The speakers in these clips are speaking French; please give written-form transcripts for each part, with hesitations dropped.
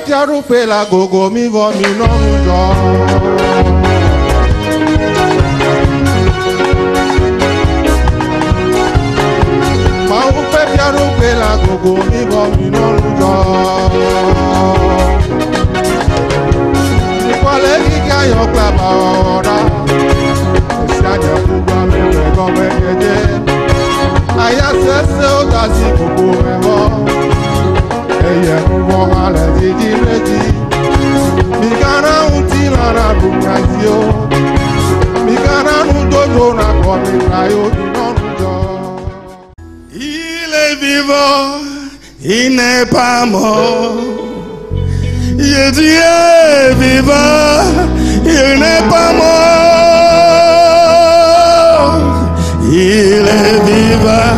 tiaru pe la gogo mi vo mi no mujo. Ma un pe tiaru pe la gogo mi vo mi no mujo. Ni kwale ki ka yo klaba ora. Siaja kuba me go me jeje. Aya sese o dasi gogo me vo. Eye nuvo hale di reji. Mi kana unti lara bukazio. Mi kana nudojo na komi trayo di nonujo. Il est vivant, il n'est pas mort. Jésus est vivant, il n'est pas mort. Il est vivant,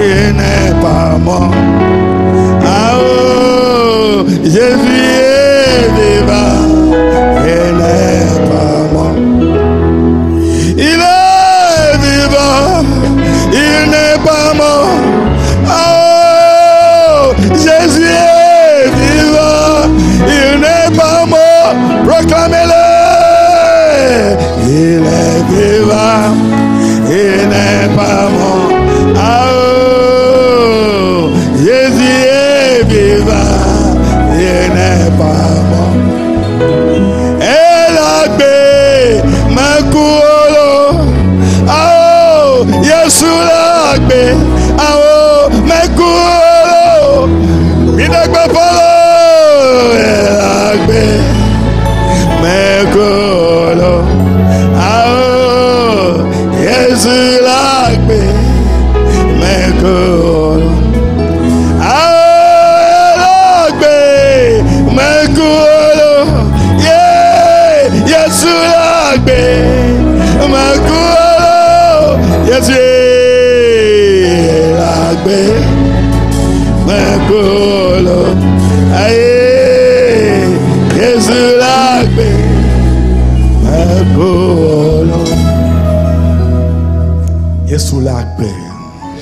il n'est pas mort. Ah oh, Jésus est vivant, il n'est pas mort. Il est vivant, il n'est pas mort. Oh, Jésus est vivant, il n'est pas mort. Proclamez-le. Il est vivant, il n'est pas mort. Oh, Jésus est vivant, il n'est pas mort. Elle a bé, ma couleur. Oh, Yesu la bé. Oh, ma couleur. Minagba polo. Elle a bé, ma couleur. Oh, Yesu la bé, ma couleur.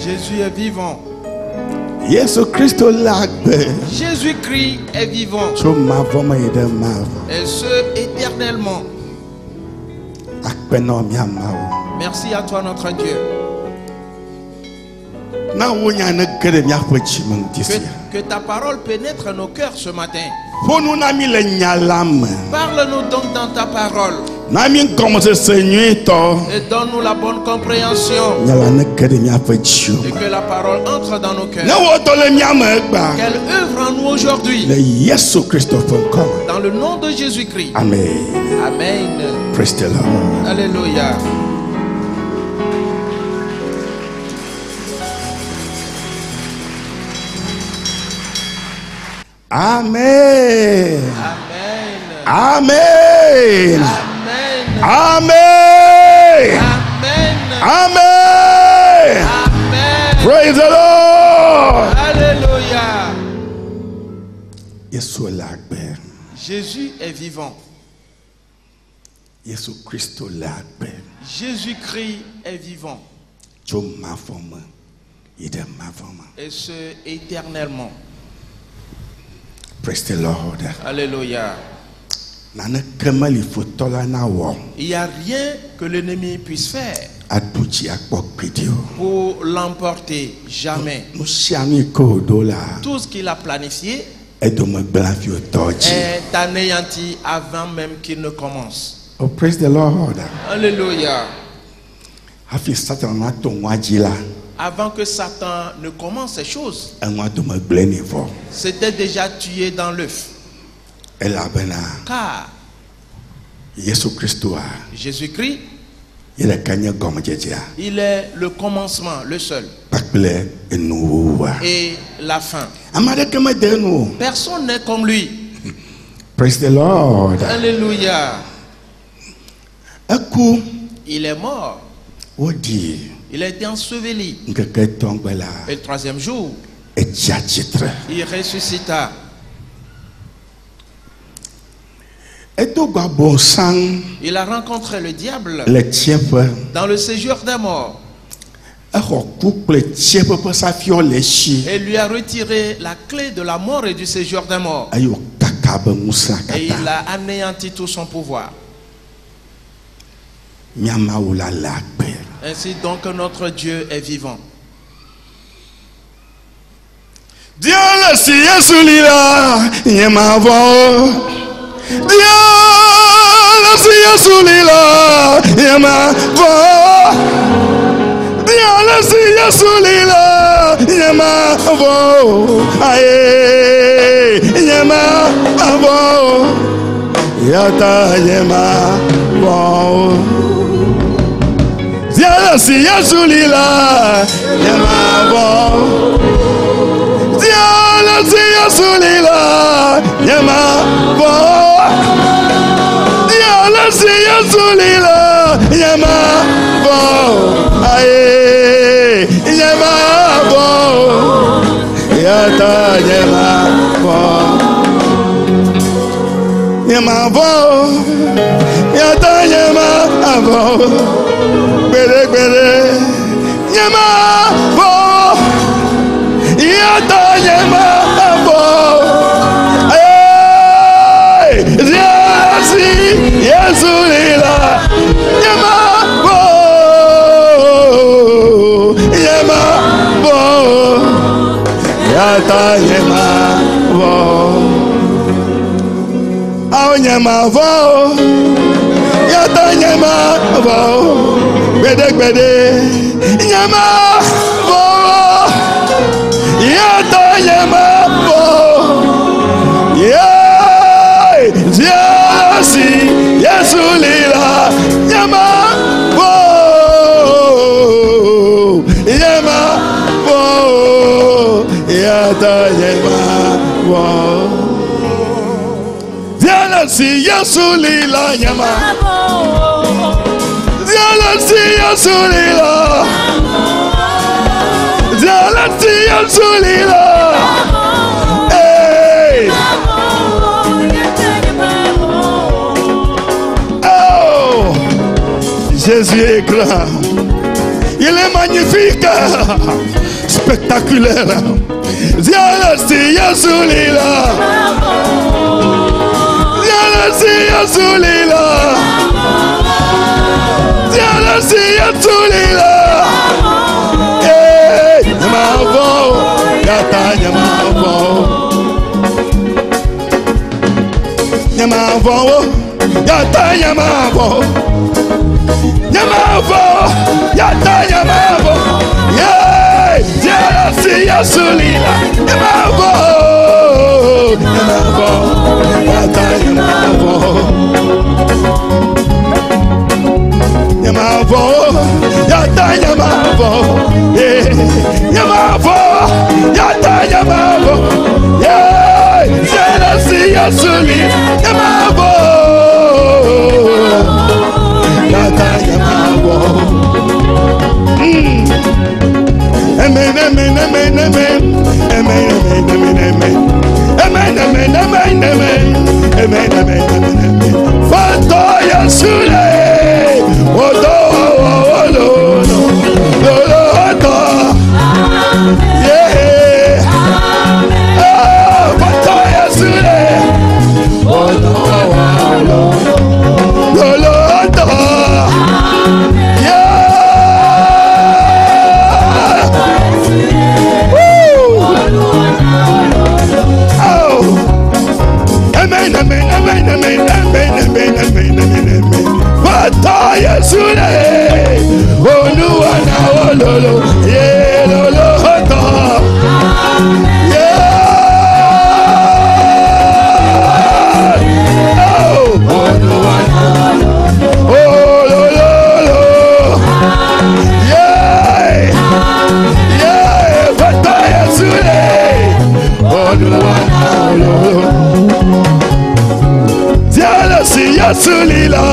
Jésus est vivant. Jésus-Christ est vivant. Et ce éternellement. Merci à toi notre Dieu. Que ta parole pénètre nos cœurs ce matin. Parle-nous donc dans ta parole. Et donne-nous la bonne compréhension. Et que la parole entre dans nos cœurs. Qu'elle œuvre en nous aujourd'hui. Dans le nom de Jésus-Christ. Amen. Amen. Praise the Lord. Alléluia. Amen. Amen. Amen. Amen. Amen. Amen. Amen. Amen. Praise the Lord. Alléluia. Jésus est vivant. Jésus-Christ est vivant. Et ce éternellement. Praise the Lord. Alléluia. Il n'y a rien que l'ennemi puisse faire pour l'emporter. Jamais. Tout ce qu'il a planifié est anéanti avant même qu'il ne commence. Oh, praise the Lord. Alléluia. Avant que Satan ne commence ces choses, c'était déjà tué dans l'œuf. Car Jésus-Christ, il est le commencement, le seul. Et la fin. Personne n'est comme lui. Praise the Lord. Alléluia. Il est mort. Il a été enseveli. Et le troisième jour, il ressuscita. Il a rencontré le diable dans le séjour des morts. Et lui a retiré la clé de la mort et du séjour des morts. Et il a anéanti tout son pouvoir. Ainsi donc notre Dieu est vivant. Dieu le signe sous l'île, il m'a vu. Dieu le signe sous l'île, il m'a vu. Dieu le signe sous l'île, il m'a vu. Aïe, il m'a vu. Yata, il m'a vu. Dieu le signe sous l'île, il m'a vu. Dieu sous l'île, Yama bo. Dieu sous l'île, Yama bo. Aïe, Yama bo. Yata Yama bo. Yama bo. Yata Yama bo. Bere bere. Yama bo. Yata Yama bo. Hey, Yesu lila Yama bo. Yama bo. Yata Yama bo. Aw Yama bo. Yata Yama bo. Bede bede Yama bo. Yata Yama bo. Yeah, Yesu lila Yama bo. Yama bo. Yata Yama bo. Yesu lila Yama bo. Yesu lila. Yesu lila. Hey. Oh, Jésus est grand. Il est magnifique, spectaculaire. Yesu lila. Yesu lila. Yesu lila. Yamavo, Yata Yamavo. Yamavo, Yata Yamavo. Yamavo, Yata Yamavo. Yeah, Yesu lila. Yamavo, Yamavo, Yata Yamavo. Yamavo, Yata Yamavo. Yeah, Yamavo, Yata Yamavo. Yeah, Yesu lila. Yamavo, Yata Yamavo. Amen, amen, amen, amen. Amen, amen, amen, amen. Amen, amen, amen, amen. Amen, amen, amen, amen. Fato Yesu lila. Odo, odo, odo, odo. Yeah. Fato Yesu lila. Odo, odo, odo. Amen, amen, amen, amen, amen, amen, amen, amen. Fata Yesu le, Olúwa na ololo, ye lolo hoto, yeah. Oh, Olúwa na ololo, yeah, yeah. Fata Yesu le, Olúwa na ololo. Yesu lila.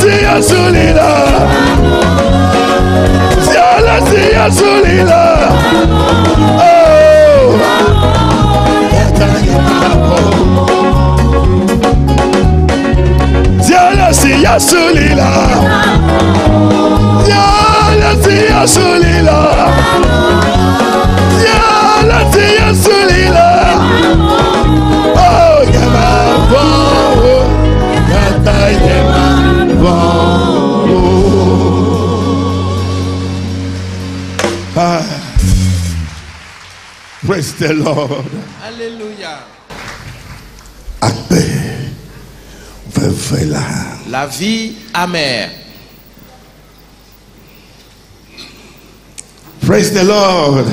Yesu lila. Yesu lila. Oh. Yesu lila. Praise the Lord. Alléluia. La vie amère. Praise the Lord.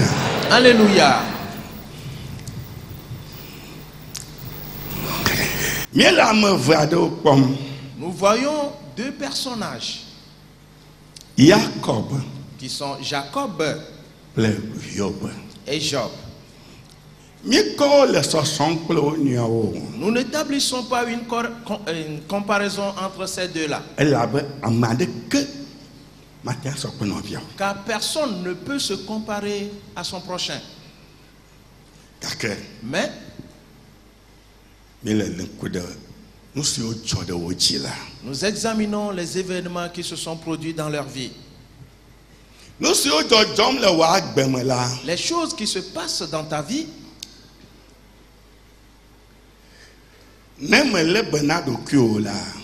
Alléluia. Nous voyons deux personnages Jacob qui sont Jacob et Job. Nous n'établissons pas une comparaison entre ces deux-là. Car personne ne peut se comparer à son prochain. Mais nous examinons les événements qui se sont produits dans leur vie. Les choses qui se passent dans ta vie.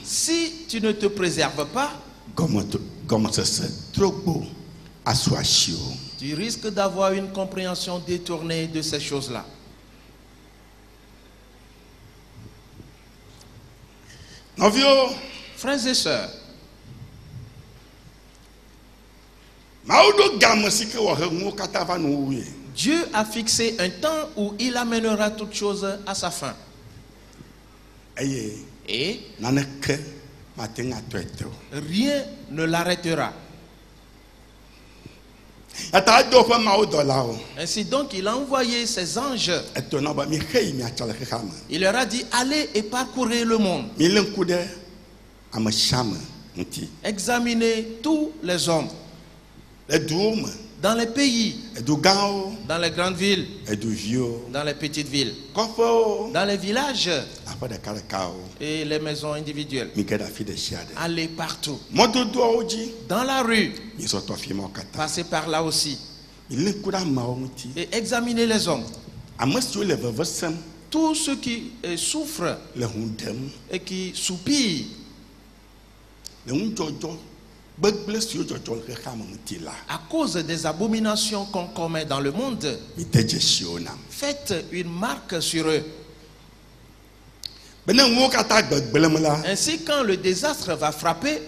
Si tu ne te préserves pas, tu risques d'avoir une compréhension détournée de ces choses-là. Frères et sœurs, Dieu a fixé un temps où il amènera toutes choses à sa fin. Et rien ne l'arrêtera. Ainsi donc, il a envoyé ses anges. Il leur a dit, allez et parcourez le monde. Examinez tous les hommes. Dans les pays, dans les grandes villes, dans les petites villes, dans les villages et les maisons individuelles. Allez partout. Dans la rue, passez par là aussi. Et examinez les hommes. Tous ceux qui souffrent et qui soupirent à cause des abominations qu'on commet dans le monde, faites une marque sur eux. Ainsi, quand le désastre va frapper,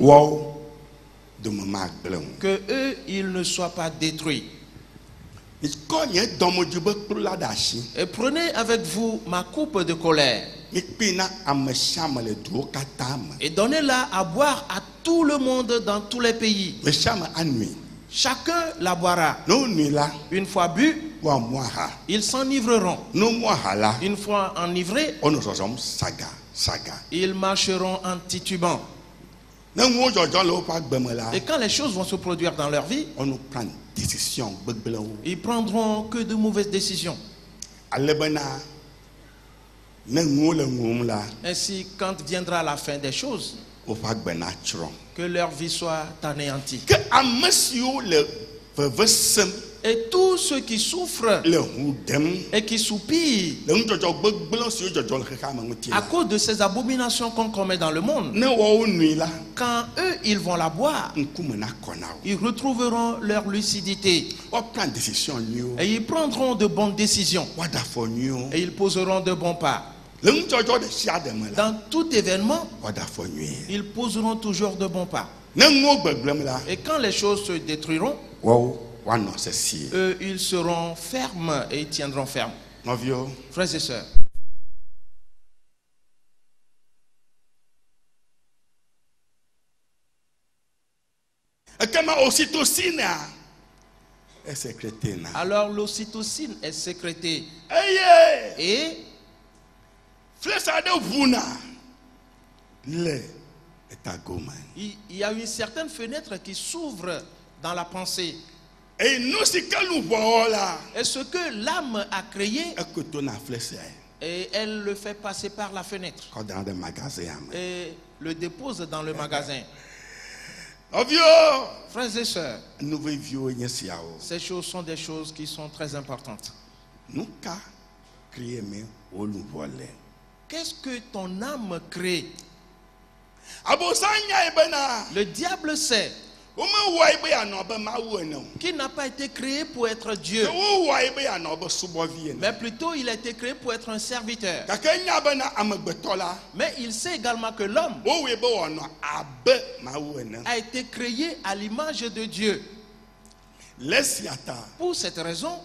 que eux, ils ne soient pas détruits. Et prenez avec vous ma coupe de colère et donnez-la à boire à tout le monde dans tous les pays. Chacun la boira. Une fois bu, ils s'enivreront. Une fois enivrés, ils marcheront en titubant. Et quand les choses vont se produire dans leur vie, ils prendront que de mauvaises décisions. Ainsi, quand viendra la fin des choses, que leur vie soit anéantie. Et tous ceux qui souffrent et qui soupirent à cause de ces abominations qu'on commet dans le monde, quand eux ils vont la boire, ils retrouveront leur lucidité et ils prendront de bonnes décisions et ils poseront de bons pas. Dans tout événement, ils poseront toujours de bons pas. Et quand les choses se détruiront, eux, ils seront fermes et ils tiendront ferme. Frères et sœurs, alors l'ocytocine est sécrétée. Et il y a une certaine fenêtre qui s'ouvre dans la pensée. Et ce que l'âme a créé, et elle le fait passer par la fenêtre et le dépose dans le magasin. Frères et sœurs, ces choses sont des choses qui sont très importantes. Qu'est-ce que ton âme crée? Le diable sait qui n'a pas été créé pour être Dieu, mais plutôt il a été créé pour être un serviteur. Mais il sait également que l'homme a été créé à l'image de Dieu. Pour cette raison,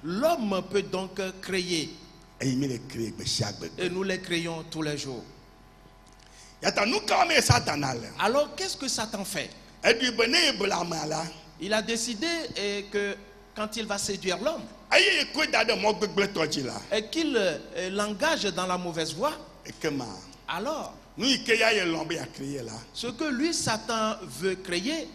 l'homme peut donc créer. Et nous les créons tous les jours. Alors qu'est-ce que Satan fait? Il a décidé que quand il va séduire l'homme et qu'il l'engage dans la mauvaise voie, alors ce que lui Satan veut créer,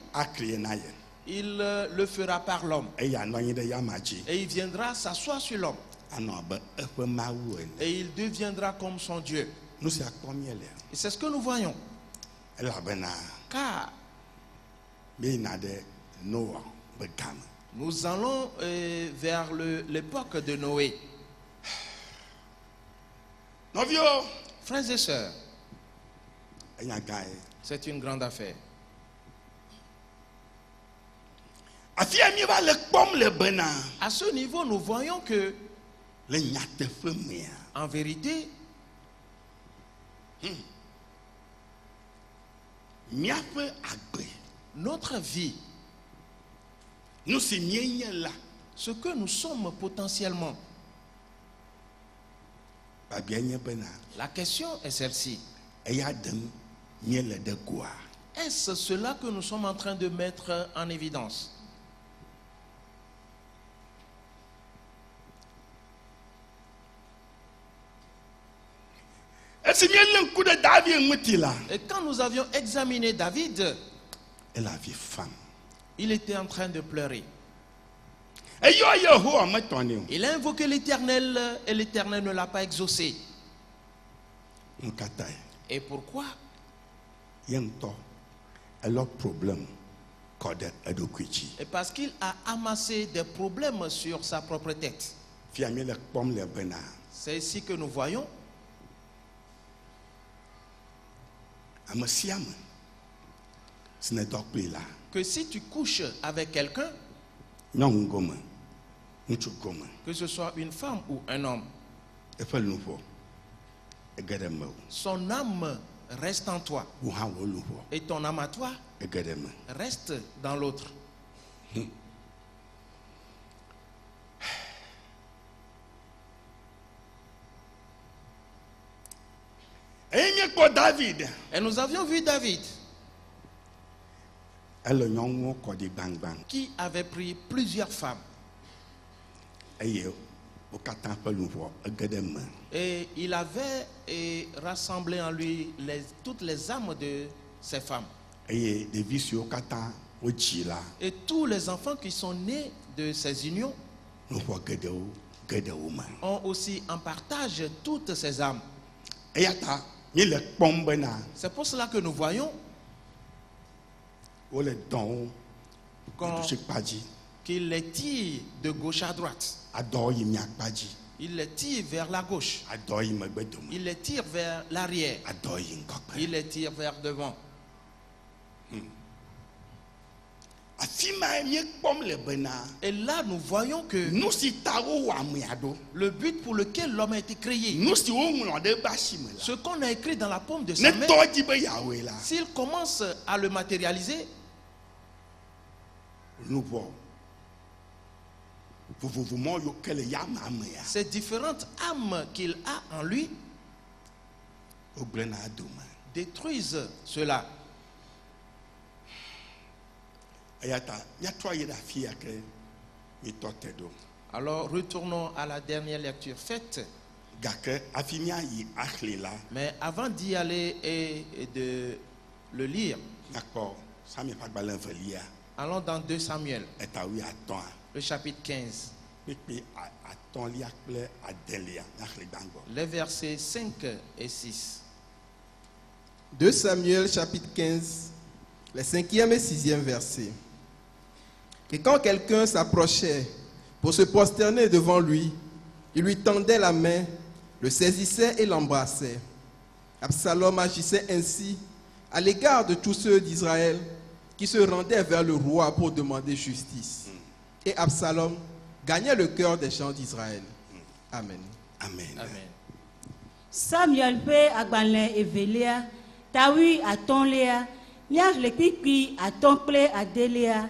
il le fera par l'homme. Et il viendra s'asseoir sur l'homme. Et il deviendra comme son Dieu. Et c'est ce que nous voyons. Car nous allons vers l'époque de Noé. Frères et sœurs, c'est une grande affaire. À ce niveau, nous voyons que, en vérité, notre vie, ce que nous sommes potentiellement, la question est celle-ci. Est-ce cela que nous sommes en train de mettre en évidence? Et quand nous avions examiné David, il était en train de pleurer. Il a invoqué l'Éternel et l'Éternel ne l'a pas exaucé. Et pourquoi? Et parce qu'il a amassé des problèmes sur sa propre tête. C'est ici que nous voyons que si tu couches avec quelqu'un, que ce soit une femme ou un homme, son âme reste en toi et ton âme à toi reste dans l'autre. Et nous avions vu David qui avait pris plusieurs femmes. Et il avait rassemblé en lui toutes les âmes de ces femmes. Et tous les enfants qui sont nés de ces unions ont aussi en partage toutes ces âmes. C'est pour cela que nous voyons qu'il les tire de gauche à droite. Il les tire vers la gauche. Il les tire vers l'arrière. Il les tire vers devant. Et là, nous voyons que le but pour lequel l'homme a été créé, ce qu'on a écrit dans la paume de sa main, s'il commence à le matérialiser, ces différentes âmes qu'il a en lui détruisent cela. Alors retournons à la dernière lecture faite. Mais avant d'y aller et de le lire, allons dans 2 Samuel, le chapitre 15, les versets 5 et 6. 2 Samuel chapitre 15, les 5e et 6e versets. Et quand quelqu'un s'approchait pour se prosterner devant lui, il lui tendait la main, le saisissait et l'embrassait. Absalom agissait ainsi à l'égard de tous ceux d'Israël qui se rendaient vers le roi pour demander justice. Et Absalom gagnait le cœur des gens d'Israël. Amen. Amen. Amen. Samuel pe agbalẽ evelia, tawi atɔ̃lia, nya hlekpikpi atɔ̃ kple adelia,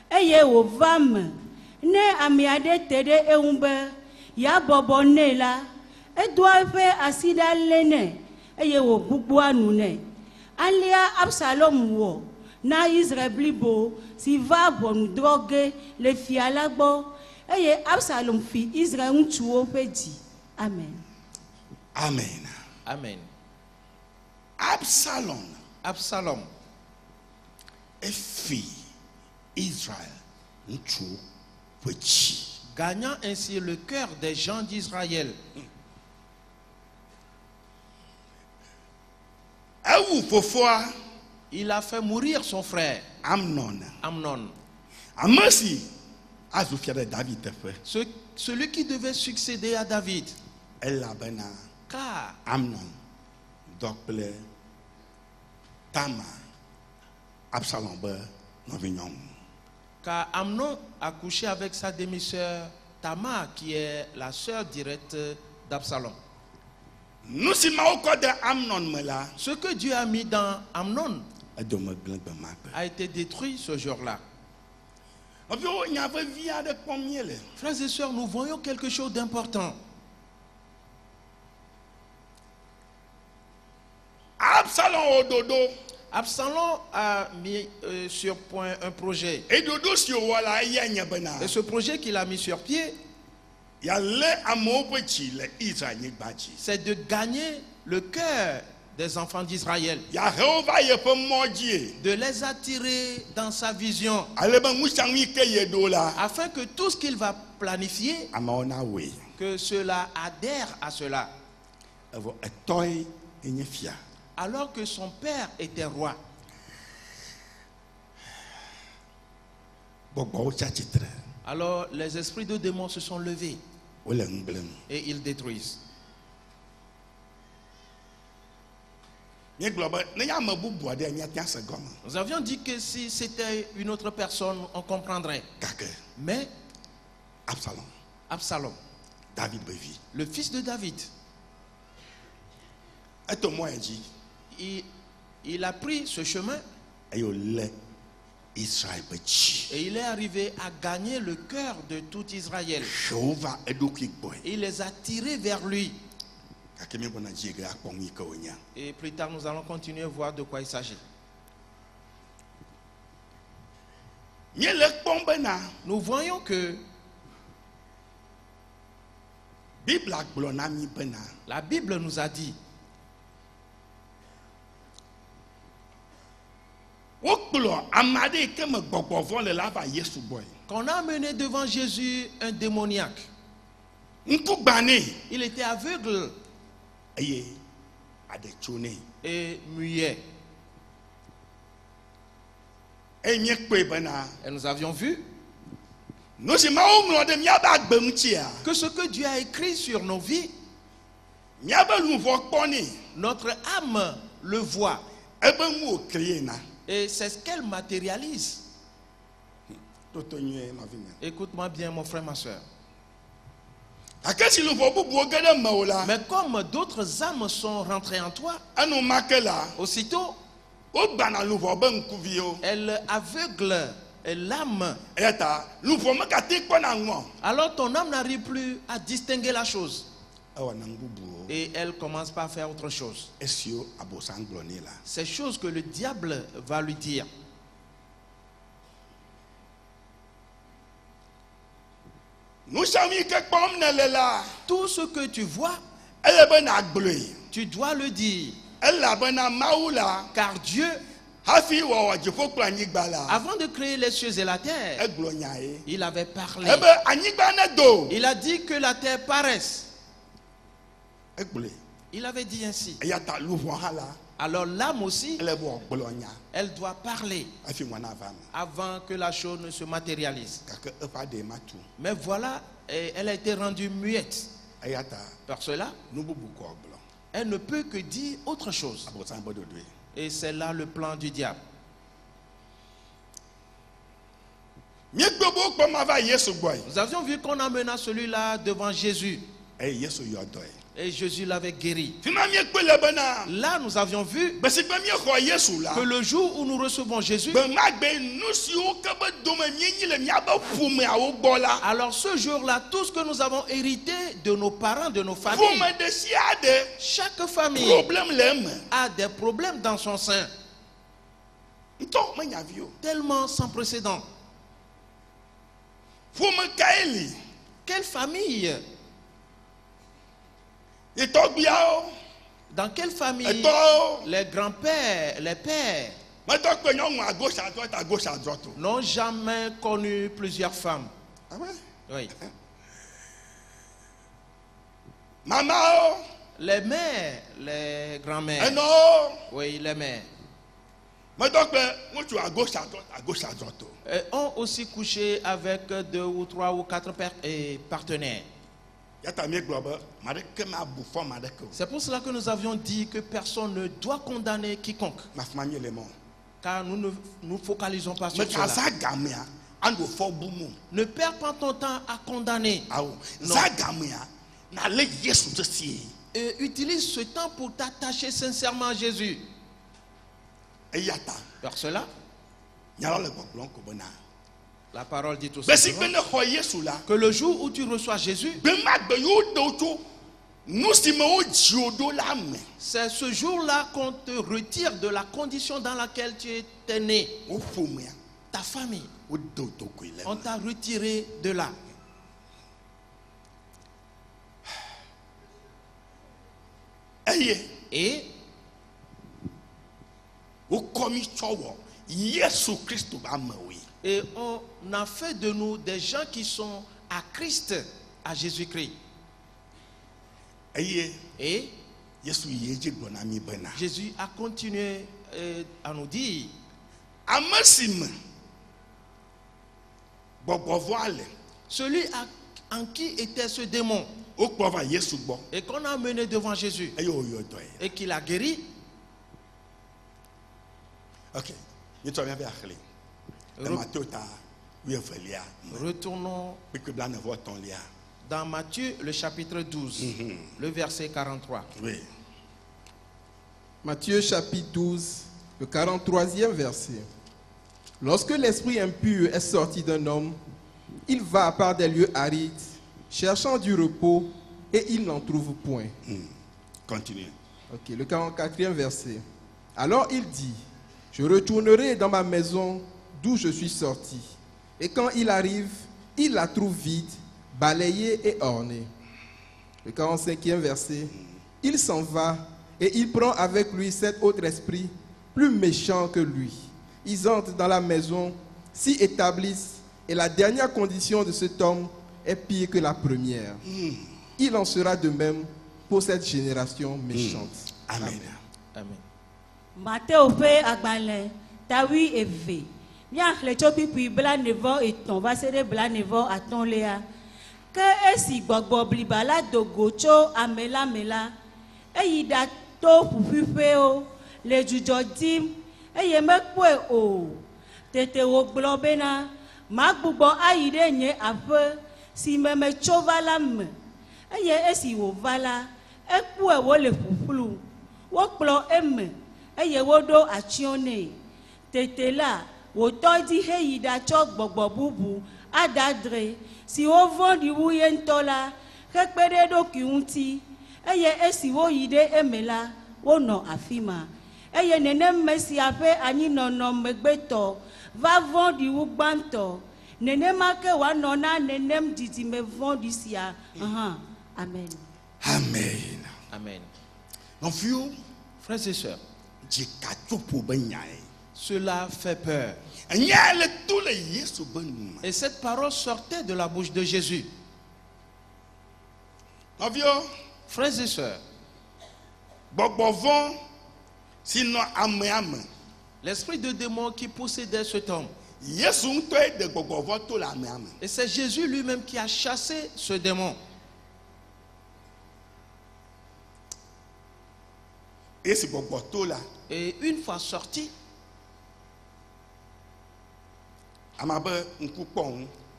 eye wòva me ne ame aɖe te ɖe eŋu be yeabɔbɔ nɛ la, edoa eƒe asi ɖa lé nɛ, eye wògbugbɔa nu nɛ. Alea Absalom wɔ na Israel blibo si va ʋɔnudrɔ̃ ge le fia la gbɔ, eye Absalom fi Israel ŋutsuwo ƒe dzi. Amen. Amen. Amen. Absalom efi Israël ŋutsu ƒe dzi. Gagnant ainsi le cœur des gens d'Israël. Ewu fofoa. Il a fait mourir son frère Amnon. Ame si azu fia ɖe David teƒe. Celui qui devait succéder à David. Elabena. Car Amnon dɔ kple Tamar Absalom be nɔvinyɔnu. Car Amnon a couché avec sa demi-sœur Tamar, qui est la sœur directe d'Absalom. Nu si Mawu kɔ ɖe Amnon me la. Ce que Dieu a mis dans Amnon edome gblẽ gbe ma gbe. a été détruit ce jour-là. Nɔviwo nya vevi aɖe kpɔm míele. Frères et sœurs, nous voyons quelque chose d'important. Absalom a mis sur point un projet. Et ce projet qu'il a mis sur pied, c'est de gagner le cœur des enfants d'Israël, de les attirer dans sa vision, afin que tout ce qu'il va planifier, que cela adhère à cela. Alors que son père était roi. Alors les esprits de démons se sont levés et ils détruisent. Nous avions dit que si c'était une autre personne, on comprendrait. Mais Absalom, le fils de David, il a pris ce chemin et il est arrivé à gagner le cœur de tout Israël. Il les a tirés vers lui. Et plus tard, nous allons continuer à voir de quoi il s'agit. Nous voyons que la Bible nous a dit qu'on a amené devant Jésus un démoniaque. Il était aveugle et muet. Et nous avions vu que ce que Dieu a écrit sur nos vies, notre âme le voit. Et c'est ce qu'elle matérialise. Écoute-moi bien, mon frère, ma soeur. Mais comme d'autres âmes sont rentrées en toi, aussitôt, elle aveugle l'âme. Alors ton âme n'arrive plus à distinguer la chose. Et elle commence par faire autre chose. Ces choses que le diable va lui dire. Tout ce que tu vois, tu dois le dire. Car Dieu, avant de créer les cieux et la terre, il avait parlé. Il a dit que la terre paraisse. Il avait dit ainsi. Alors l'âme aussi, elle doit parler avant que la chose ne se matérialise. Mais voilà, elle a été rendue muette. Par cela, elle ne peut que dire autre chose. Et c'est là le plan du diable. Nous avions vu qu'on amena celui-là devant Jésus. Et Jésus l'avait guéri. Là, nous avions vu que le jour où nous recevons Jésus, alors ce jour-là, tout ce que nous avons hérité de nos parents, de nos familles, chaque famille a des problèmes dans son sein. Tellement sans précédent. Quelle famille? Dans quelle famille les grands-pères, les pères n'ont jamais connu plusieurs femmes? Ah ouais? Oui. Maman, les mères, les grands-mères. Oui, les mères. Ont aussi couché avec 2 ou 3 ou 4 partenaires. C'est pour cela que nous avions dit que personne ne doit condamner quiconque. Car nous ne nous focalisons pas sur cela. Ne perds pas ton temps à condamner. Non. Et utilise ce temps pour t'attacher sincèrement à Jésus. Par cela, la parole dit tout simplement que le jour où tu reçois Jésus, c'est ce jour-là qu'on te retire de la condition dans laquelle tu étais né. Ta famille, on t'a retiré de là. Et on a fait de nous des gens qui sont à Christ, à Jésus-Christ. Et Jésus a continué à nous dire celui en qui était ce démon et qu'on a mené devant Jésus et qu'il a guéri. Ok. Retournons dans Matthieu, le chapitre 12, le verset 43. Oui. Matthieu, chapitre 12, le 43e verset. Lorsque l'esprit impur est sorti d'un homme, il va par des lieux arides, cherchant du repos, et il n'en trouve point. Continue. Ok, le 44e verset. Alors il dit: je retournerai dans ma maison d'où je suis sorti. Et quand il arrive, il la trouve vide, balayée et ornée. Le 45e verset. Il s'en va et il prend avec lui 7 autres esprits plus méchants que lui. Ils entrent dans la maison, s'y établissent, et la dernière condition de cet homme est pire que la première. Il en sera de même pour cette génération méchante. Amen. Amen. Matthieu fait agbalé, tawi eve. Nya xlecho pipi bla nevo eton va se de bla nevo aton lea. Que esi gbogbo bliba la dogocho amela mela. Eyi da to fufufe o, le jujo dim, eye mekwe o. Tete wo gblɔ bena magbugbo ayi ɖe nye aƒe si me metso va la me. Eye esi wòva la, ekpɔe wòle ƒuƒlu, wokplɔ eme, eye woɖo atsyɔ̃ nɛ. Tete la, wòtɔ dzi heyi ɖatsɔ gbɔgbɔ bubu adadre si wovɔ̃ɖi wu ye ŋutɔ la hekpe ɖe eɖokui ŋuti. Eye esi woyi ɖe eme la, wonɔ afi ma. Eye neneme sia ƒe anyinɔnɔ megbetɔ va vɔ̃ɖi wu gbãtɔ. Nenema ke wòanɔ na nenem didime vɔ̃ɖi sia. Amen. Amen. Amen. Mon vieux, frères et sœurs, cela fait peur. Et cette parole sortait de la bouche de Jésus. Mon vieux, frères et sœurs, l'esprit de démon qui possédait cet homme, et c'est Jésus lui-même qui a chassé ce démon. Et une fois sorti,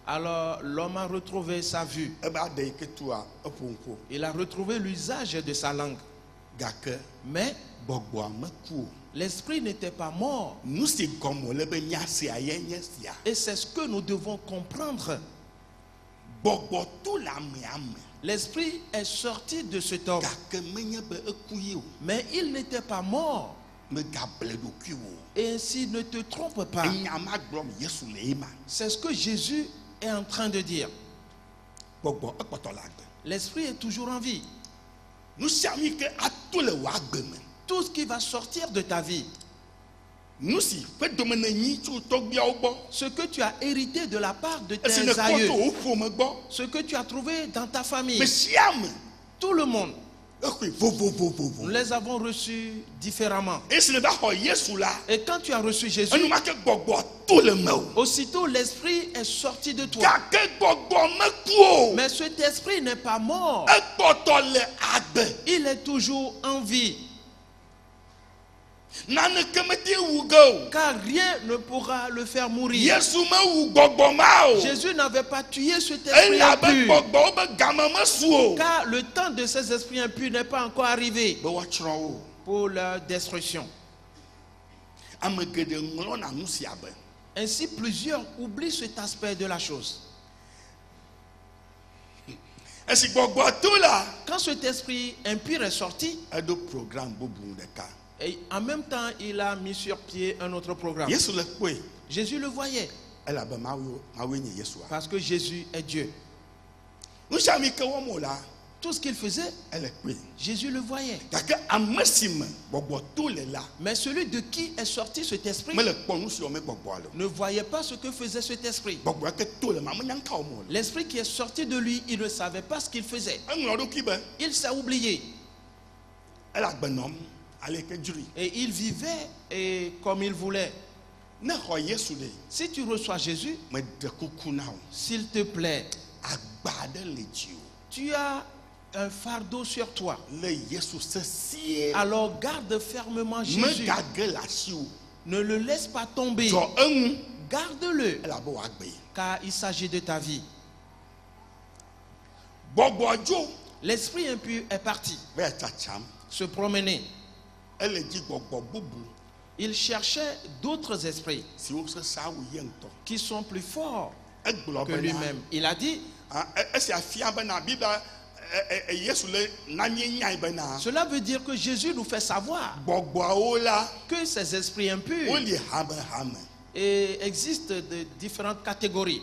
alors l'homme a retrouvé sa vue. Il a retrouvé l'usage de sa langue. Mais l'esprit n'était pas mort. Et c'est ce que nous devons comprendre. L'esprit est sorti de cet homme. Mais il n'était pas mort. Et ainsi, ne te trompe pas. C'est ce que Jésus est en train de dire. L'esprit est toujours en vie. Tout ce qui va sortir de ta vie, ce que tu as hérité de la part de tes aïeux, ce que tu as trouvé dans ta famille, tout le monde, nous les avons reçus différemment. Et quand tu as reçu Jésus, aussitôt l'esprit est sorti de toi. Mais cet esprit n'est pas mort. Il est toujours en vie. Car rien ne pourra le faire mourir. Jésus n'avait pas tué cet esprit impur. Car le temps de ces esprits impurs n'est pas encore arrivé pour leur destruction. Ainsi, plusieurs oublient cet aspect de la chose. Quand cet esprit impur est sorti, et en même temps, il a mis sur pied un autre programme. Jésus le voyait. Parce que Jésus est Dieu. Tout ce qu'il faisait, Jésus le voyait. Mais celui de qui est sorti cet esprit ne voyait pas ce que faisait cet esprit. L'esprit qui est sorti de lui, il ne savait pas ce qu'il faisait. Il s'est oublié. Et il vivait comme il voulait. Si tu reçois Jésus, s'il te plaît, tu as un fardeau sur toi. Alors garde fermement Jésus. Ne le laisse pas tomber. Garde-le, car il s'agit de ta vie. L'esprit impur est parti se promener. Il cherchait d'autres esprits qui sont plus forts que lui-même. Il a dit, cela veut dire que Jésus nous fait savoir que ces esprits impurs existent de différentes catégories.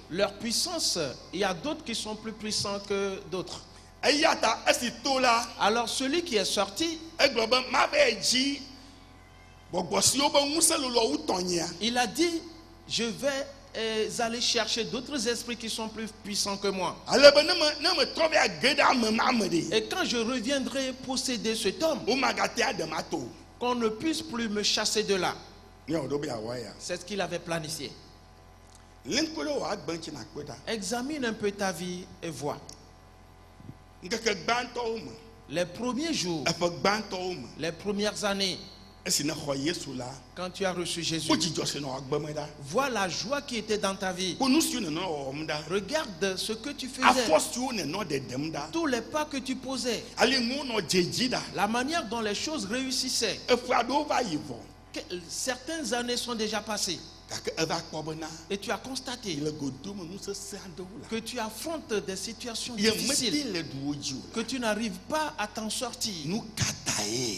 Leur puissance, il y a d'autres qui sont plus puissants que d'autres. Alors celui qui est sorti, il a dit, je vais aller chercher d'autres esprits qui sont plus puissants que moi. Et quand je reviendrai posséder cet homme, qu'on ne puisse plus me chasser de là. C'est ce qu'il avait planifié. Examine un peu ta vie et vois. Les premiers jours, les premières années, quand tu as reçu Jésus, vois la joie qui était dans ta vie. Regarde ce que tu faisais, tous les pas que tu posais, la manière dont les choses réussissaient. Certaines années sont déjà passées. Et tu as constaté que tu affrontes des situations difficiles, que tu n'arrives pas à t'en sortir.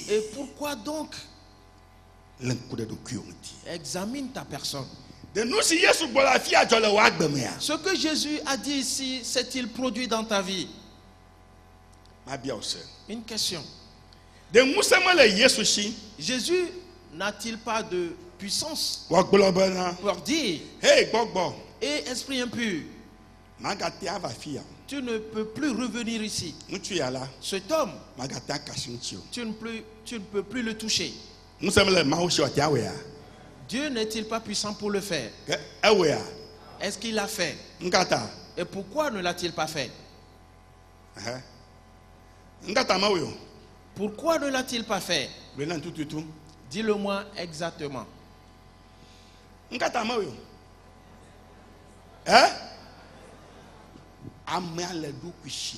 Et pourquoi donc? Examine ta personne. Ce que Jésus a dit ici, s'est-il produit dans ta vie? Une question. Jésus n'a-t-il pas de puissance pour dire, hey, et esprit impur, tu ne peux plus revenir ici. Cet homme, tu ne peux plus le toucher. Dieu n'est-il pas puissant pour le faire? Est-ce qu'il l'a fait? Et pourquoi ne l'a-t-il pas fait? Pourquoi ne l'a-t-il pas fait? Dis-le-moi exactement.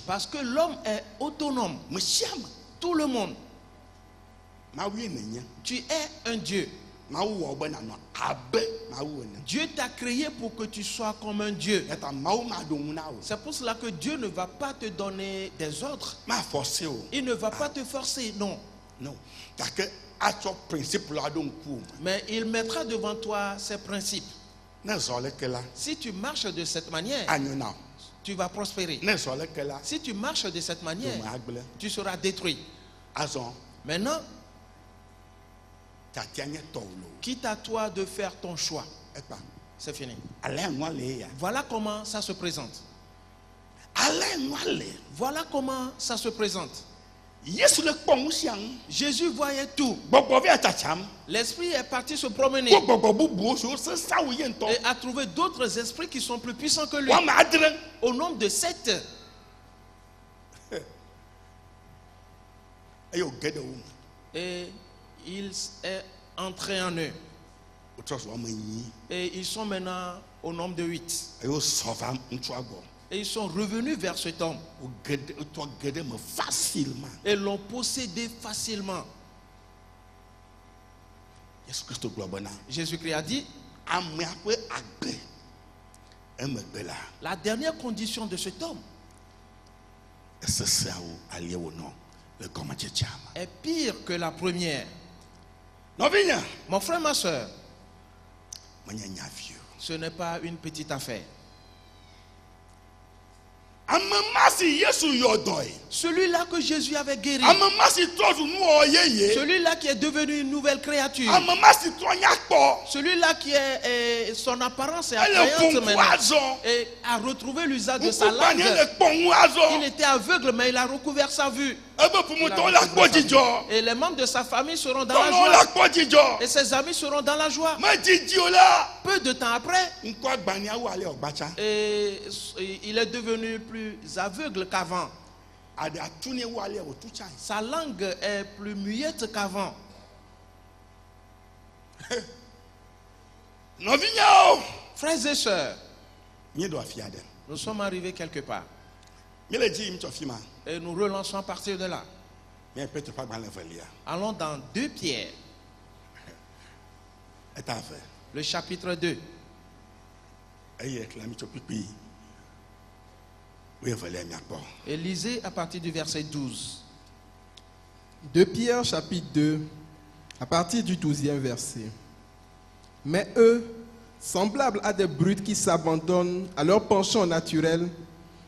Parce que l'homme est autonome. Tout le monde. Tu es un Dieu. Dieu t'a créé pour que tu sois comme un Dieu. C'est pour cela que Dieu ne va pas te donner des ordres. Il ne va pas te forcer, non. Mais il mettra devant toi ses principes. Si tu marches de cette manière, tu vas prospérer. Si tu marches de cette manière, tu seras détruit. Maintenant, quitte à toi de faire ton choix. C'est fini. Voilà comment ça se présente. Voilà comment ça se présente. Jésus voyait tout. L'esprit est parti se promener et a trouvé d'autres esprits qui sont plus puissants que lui. Au nombre de 7. Et il est entré en eux. Et ils sont maintenant au nombre de 8. Et ils sont revenus vers cet homme. Et l'ont possédé facilement. Jésus-Christ a dit, la dernière condition de cet homme est pire que la première. Mon frère, ma soeur, ce n'est pas une petite affaire. Celui-là que Jésus avait guéri, celui-là qui est devenu une nouvelle créature, celui-là qui est son apparence est attrayante maintenant et a retrouvé l'usage de sa langue. Il était aveugle mais il a recouvert sa vue. Et les membres de sa famille seront dans la joie. Et ses amis seront dans la joie. Peu de temps après, et il est devenu plus aveugle qu'avant. Sa langue est plus muette qu'avant. Frères et sœurs, nous sommes arrivés quelque part. Et nous relançons à partir de là. Allons dans 2 Pierre. Le chapitre 2. Et lisez à partir du verset 12. 2 Pierre chapitre 2, à partir du 12e verset. Mais eux, semblables à des brutes qui s'abandonnent à leur penchant naturel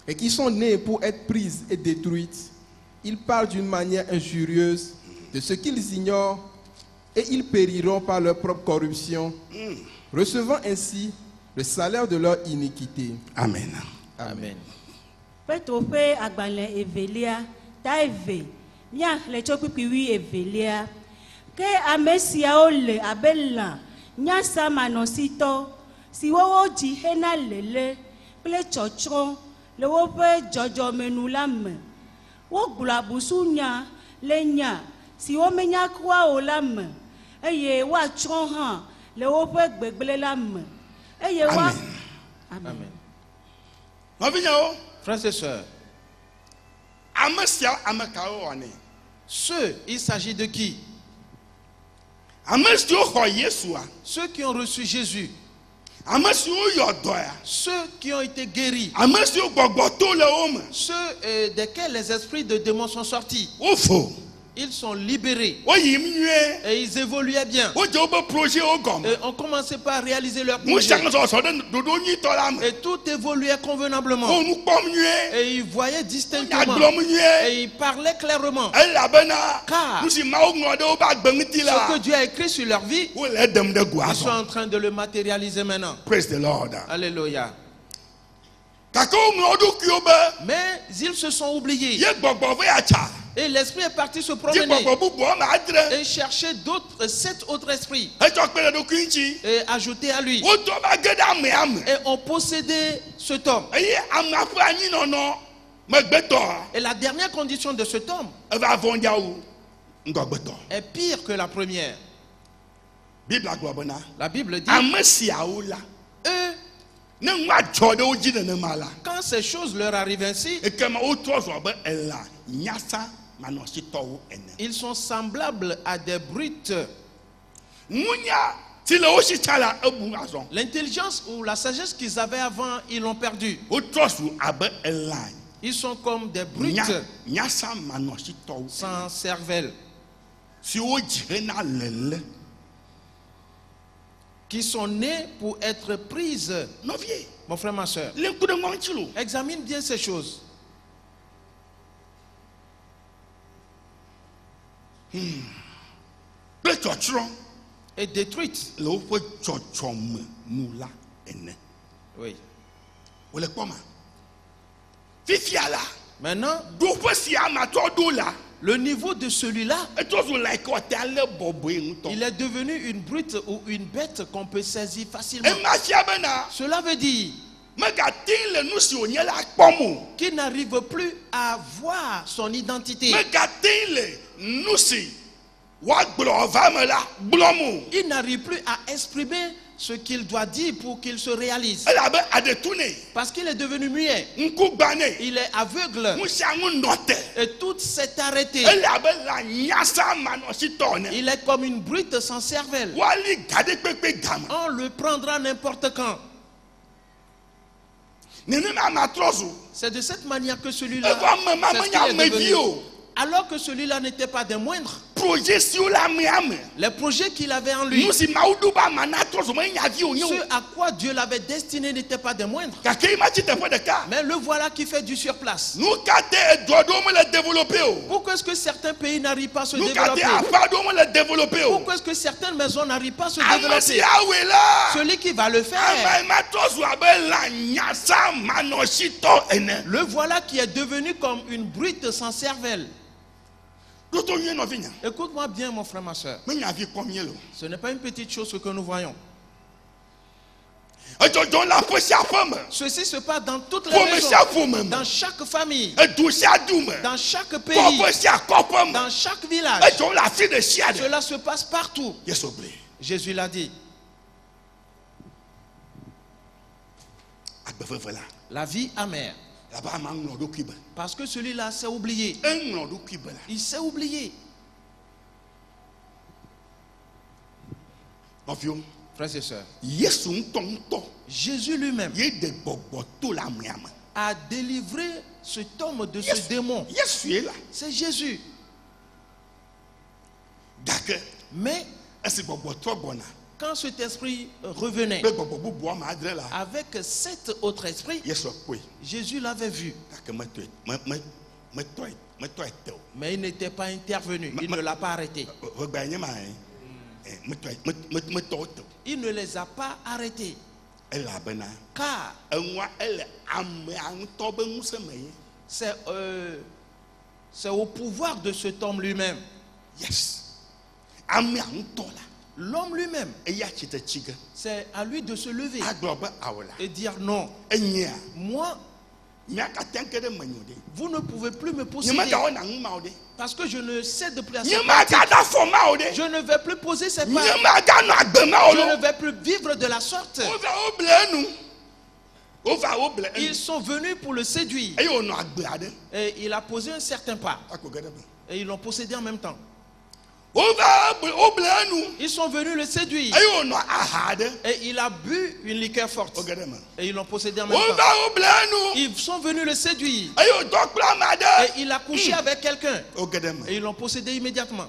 et qui sont nés pour être prises et détruites, ils parlent d'une manière injurieuse de ce qu'ils ignorent et ils périront par leur propre corruption, recevant ainsi le salaire de leur iniquité. Amen. Amen. Petrope agbalẽ evelia ta eve mia le tsokuikui evelia ke ame siawo le abe lã nyasamanɔsitɔ si wowo dzi hena lele kple tsɔtsrɔ̃ le woƒe dzɔdzɔmenu la me wogblɔ abusunya le nya si womenya kura o la me eye woatsrɔ̃ hã le woƒe gbegblẽ la me eye wa Amen. Amen. Frères et sœurs, ceux, il s'agit de qui? Ceux qui ont reçu Jésus, ceux qui ont été guéris, ceux desquels les esprits de démons sont sortis. Ils sont libérés et ils évoluaient bien. Et on commençait par réaliser leur projet. Et tout évoluait convenablement. Et ils voyaient distinctement. Et ils parlaient clairement. Car ce que Dieu a écrit sur leur vie, ils sont en train de le matérialiser maintenant. Praise the Lord. Alléluia. Mais ils se sont oubliés. Et l'esprit est parti se promener et chercher 7 autres esprits et ajouter à lui. Et ont possédé cet homme. Et la dernière condition de cet homme est pire que la première. La Bible dit, eux, quand ces choses leur arrivent ainsi, ils sont semblables à des brutes. L'intelligence ou la sagesse qu'ils avaient avant, ils l'ont perdue. Ils sont comme des brutes sans cervelle, qui sont nés pour être prises. Mon frère, ma soeur, examine bien ces choses. Et détruite. Oui. Maintenant, le niveau de celui-là, il est devenu une brute ou une bête qu'on peut saisir facilement. Cela veut dire qu'il n'arrive plus à voir son identité. Il n'arrive plus à exprimer ce qu'il doit dire pour qu'il se réalise. Parce qu'il est devenu muet. Il est aveugle. Et tout s'est arrêté. Il est comme une brute sans cervelle. On le prendra n'importe quand. C'est de cette manière que celui-là, alors que celui-là n'était pas des moindres. Les projets qu'il avait en lui, ce à quoi Dieu l'avait destiné n'était pas des moindres. Mais le voilà qui fait du surplace. Pourquoi est-ce que certains pays n'arrivent pas à se développer? Pourquoi est-ce que certaines maisons n'arrivent pas à se développer? Celui qui va le faire, le voilà qui est devenu comme une brute sans cervelle. Écoute-moi bien, mon frère, ma soeur. Ce n'est pas une petite chose que nous voyons. Ceci se passe dans toutes les maisons, dans chaque famille, dans chaque pays, dans chaque village. Cela se passe partout. Jésus l'a dit. La vie amère. Parce que celui-là s'est oublié. Il s'est oublié. Frères et sœurs, Jésus lui-même a délivré cet homme de ce démon. C'est Jésus. Mais quand cet esprit revenait avec 7 autres esprits, Jésus l'avait vu. Mais il n'était pas intervenu. Il ne l'a pas arrêté. Il ne les a pas arrêtés. Car c'est au pouvoir de cet homme lui-même. L'homme lui-même, c'est à lui de se lever et dire non. Moi, vous ne pouvez plus me posséder parce que je ne cède plus à ces pratiques. Je ne vais plus poser ces pas. Je ne vais plus vivre de la sorte. Ils sont venus pour le séduire. Et il a posé un certain pas. Et ils l'ont possédé en même temps. Ils sont venus le séduire. Et il a bu une liqueur forte. Et ils l'ont possédé en même temps. Ils sont venus le séduire. Et il a couché avec quelqu'un. Et ils l'ont possédé immédiatement.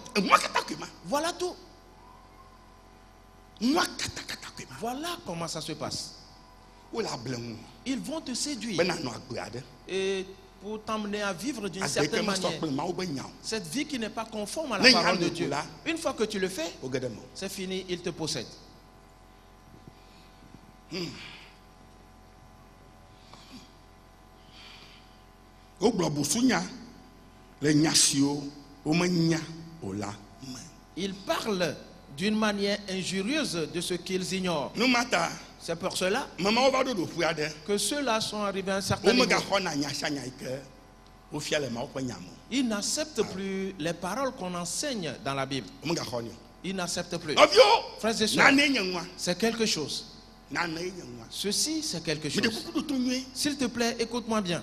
Voilà tout. Voilà comment ça se passe. Ils vont te séduire. Et pour t'emmener à vivre d'une certaine manière. Cette vie qui n'est pas conforme à la parole de Dieu. Une fois que tu le fais, c'est fini, il te possède. Ils parlent d'une manière injurieuse de ce qu'ils ignorent. C'est pour cela que ceux-là sont arrivés à un certain niveau. Ils n'acceptent plus les paroles qu'on enseigne dans la Bible. Ils n'acceptent plus. Frères et sœurs, c'est quelque chose. Ceci, c'est quelque chose. S'il te plaît, écoute-moi bien.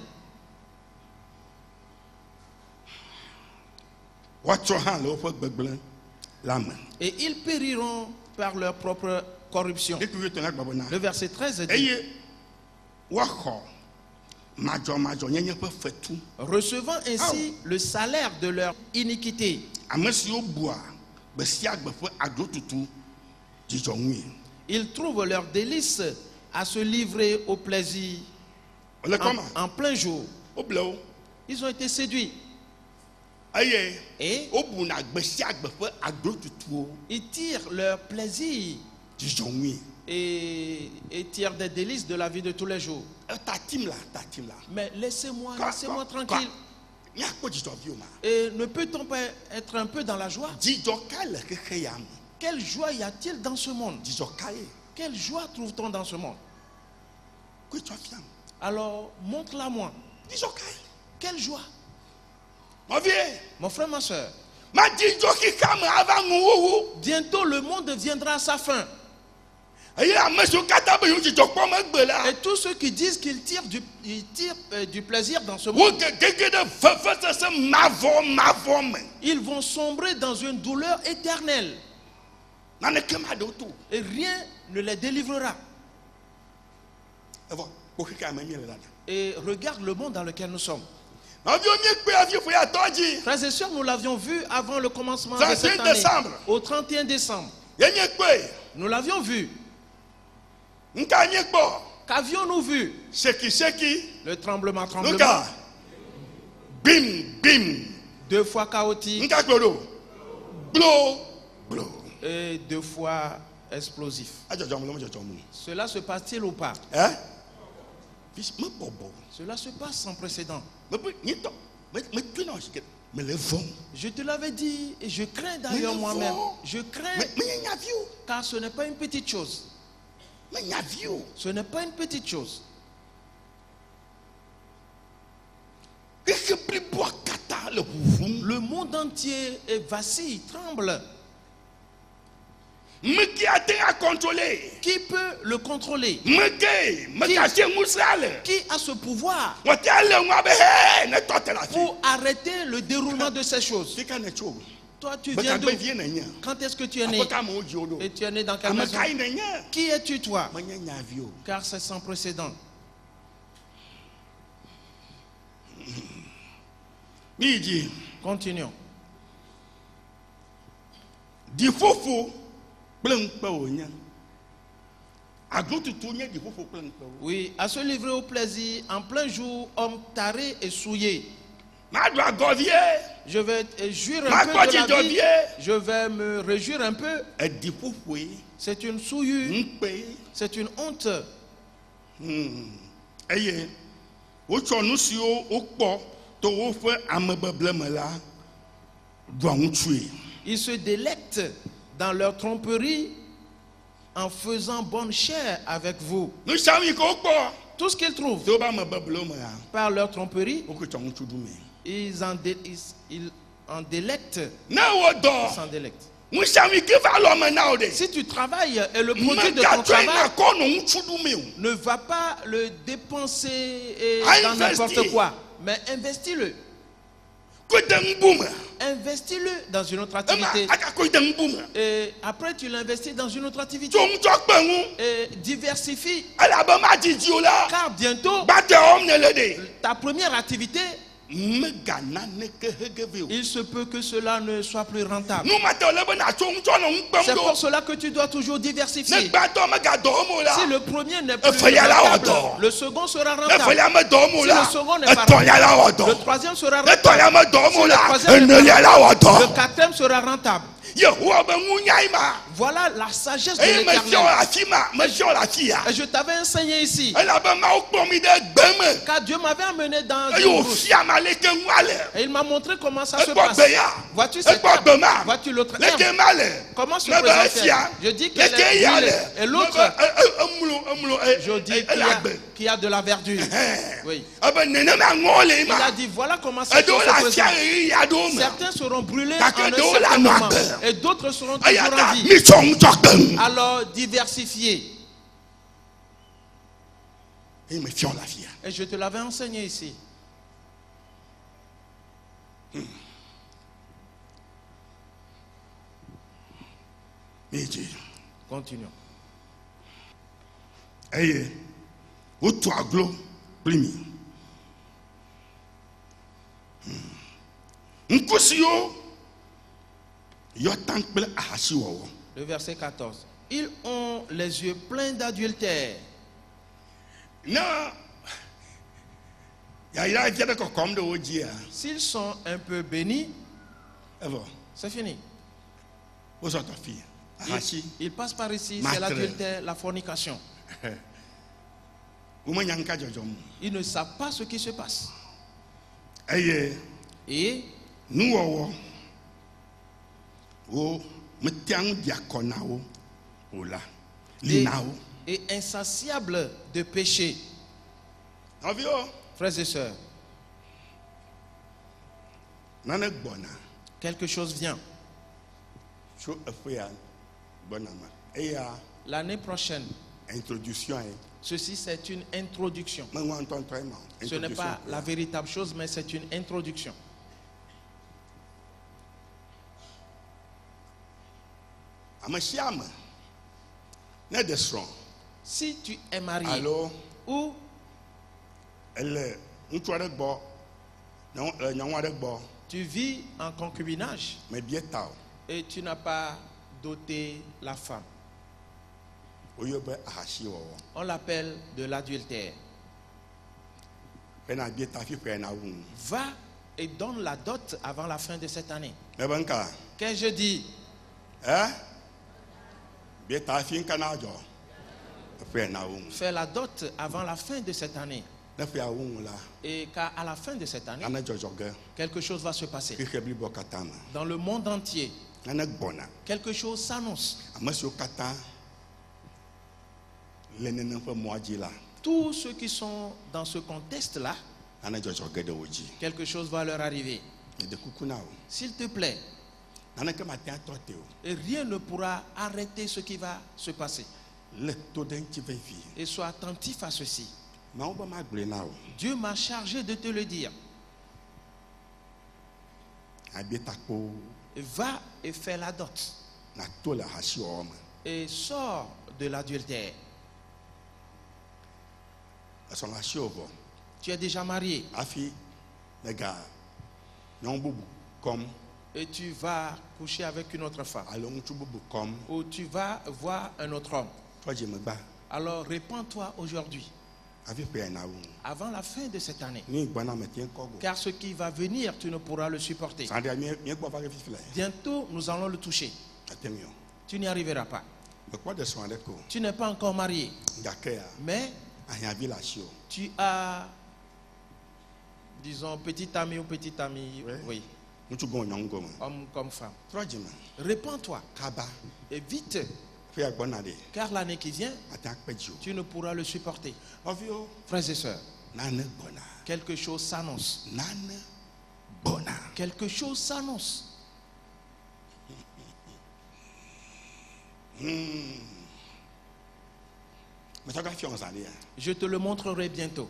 Et ils périront par leur propre corruption. Le verset 13 dit: recevant ainsi le salaire de leur iniquité. Ils trouvent leur délice à se livrer au plaisir en plein jour. Ils ont été séduits. Et ils tirent leur plaisir et tirent des délices de la vie de tous les jours. Mais laissez-moi tranquille. Et ne peut-on pas être un peu dans la joie? Quelle joie y a-t-il dans ce monde? Quelle joie trouve-t-on dans ce monde? Alors, montre-la-moi. Quelle joie? Mon frère, ma soeur, bientôt le monde viendra à sa fin. Et tous ceux qui disent qu'ils tirent du plaisir dans ce monde, ils vont sombrer dans une douleur éternelle. Et rien ne les délivrera. Et regarde le monde dans lequel nous sommes. Frères et sœurs, nous l'avions vu avant le commencement de cette année, au 31 décembre. Nous l'avions vu. Qu'avions-nous vu? Le tremblement. Bim, bim. 2 fois chaotique. Et 2 fois explosif. Cela se passe-t-il ou pas? Cela se passe sans précédent. Je te l'avais dit et je crains d'ailleurs moi-même. Je crains car ce n'est pas une petite chose. Ce n'est pas une petite chose. Le monde entier vacille, tremble. Qui peut le contrôler? Qui a ce pouvoir pour arrêter le déroulement de ces choses? Toi, tu viens d'où? Quand est-ce que tu es né? Et tu es né dans quelle maison? Qui es-tu, toi? Car c'est sans précédent. Continuons. Oui, à se livrer au plaisir en plein jour, homme taré et souillé. Je vais jouir un peu de la vie. Je vais me réjouir un peu. C'est une souillure. C'est une honte. Ils se délectent dans leur tromperie en faisant bonne chère avec vous. Tout ce qu'ils trouvent par leur tromperie, ils en délectent. Ils s'en délectent. Si tu travailles et le produit de ton travail ne va pas le dépenser dans n'importe quoi, mais investis-le. Investis-le dans une autre activité. Et après tu l'investis dans une autre activité. Et diversifie. Car bientôt ta première activité, il se peut que cela ne soit plus rentable. C'est pour cela que tu dois toujours diversifier. Si le premier n'est plus rentable, le second sera rentable. Si le second n'est pas rentable, le troisième sera rentable. Si le troisième n'est pas rentable, le quatrième sera rentable. Voilà la sagesse de l'Éternel. Et je t'avais enseigné ici. Car Dieu m'avait amené dans une brousse. Et il m'a montré comment ça se passe. Vois-tu cette herbe? Vois-tu l'autre herbe? Comment se présente? Je dis qu'elle est huilée. Et l'autre, je dis qui a de la verdure. Oui. Il a dit, voilà comment ça se présente. Certains seront brûlés en un certain moment et d'autres seront toujours en vie. Alors diversifiez. Et je te l'avais enseigné ici. Continuons. Le verset 14. Ils ont les yeux pleins d'adultère. S'ils sont un peu bénis, c'est fini. Ils passent par ici, c'est l'adultère, la fornication. Ils ne savent pas ce qui se passe. Et insatiable de péché. Frères et sœurs, quelque chose vient. L'année prochaine, ceci c'est une introduction. Ce n'est pas la véritable chose, mais c'est une introduction. Si tu es marié ou tu vis en concubinage et tu n'as pas doté la femme, on l'appelle de l'adultère. Va et donne la dot avant la fin de cette année. Qu'est-ce que je dis? Fais la dot avant la fin de cette année. Et qu'à la fin de cette année, quelque chose va se passer. Dans le monde entier, quelque chose s'annonce. Tous ceux qui sont dans ce contexte-là, quelque chose va leur arriver. S'il te plaît, et rien ne pourra arrêter ce qui va se passer. Et sois attentif à ceci. Dieu m'a chargé de te le dire. Va et fais la dot. Et sors de l'adultère. Tu es déjà marié. Et tu vas coucher avec une autre femme. Ou tu vas voir un autre homme. Alors répands-toi aujourd'hui. Avant la fin de cette année. Car ce qui va venir, tu ne pourras le supporter. Bientôt, nous allons le toucher. Tu n'y arriveras pas. Tu n'es pas encore marié. Mais tu as, disons, petit ami ou petite amie. Oui. Homme comme femme. Répands-toi. Et vite. Car l'année qui vient, tu ne pourras le supporter. Frères et sœurs, quelque chose s'annonce. Quelque chose s'annonce. Je te le montrerai bientôt.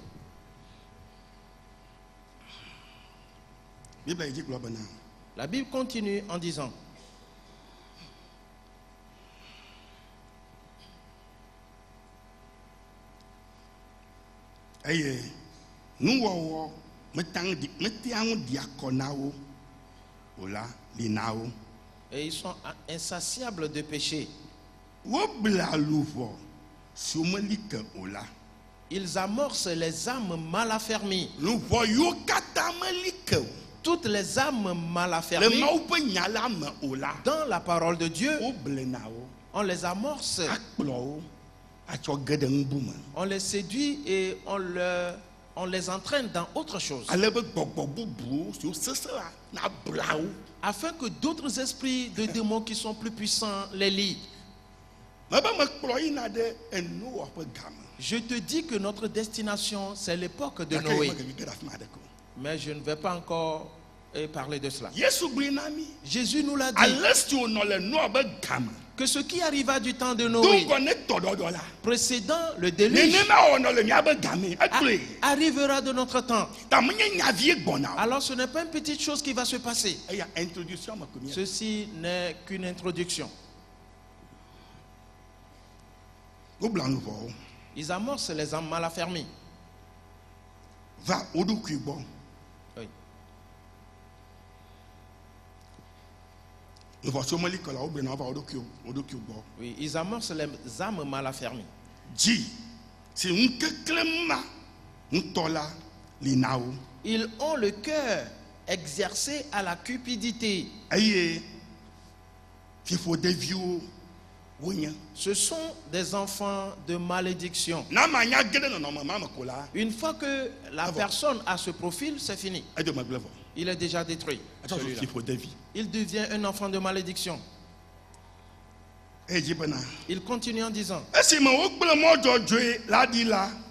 La Bible continue en disant: et ils sont insatiables de péché. Ils amorcent les âmes mal affermies. Toutes les âmes mal affermies dans la parole de Dieu, on les amorce. On les séduit et on les entraîne dans autre chose. Afin que d'autres esprits de démons qui sont plus puissants les lient. Je te dis que notre destination, c'est l'époque de Noé. Mais je ne vais pas encore parler de cela. Jésus nous l'a dit que ce qui arriva du temps de Noé, précédant le déluge, arrivera de notre temps. Alors ce n'est pas une petite chose qui va se passer. Ceci n'est qu'une introduction. Ils amorcent les âmes mal affermies. Oui. Oui, ils amorcent les âmes mal affermies. Ils ont le cœur exercé à la cupidité. Ce sont des enfants de malédiction. Une fois que la personne a ce profil, c'est fini. Il est déjà détruit. Il devient un enfant de malédiction. Il continue en disant,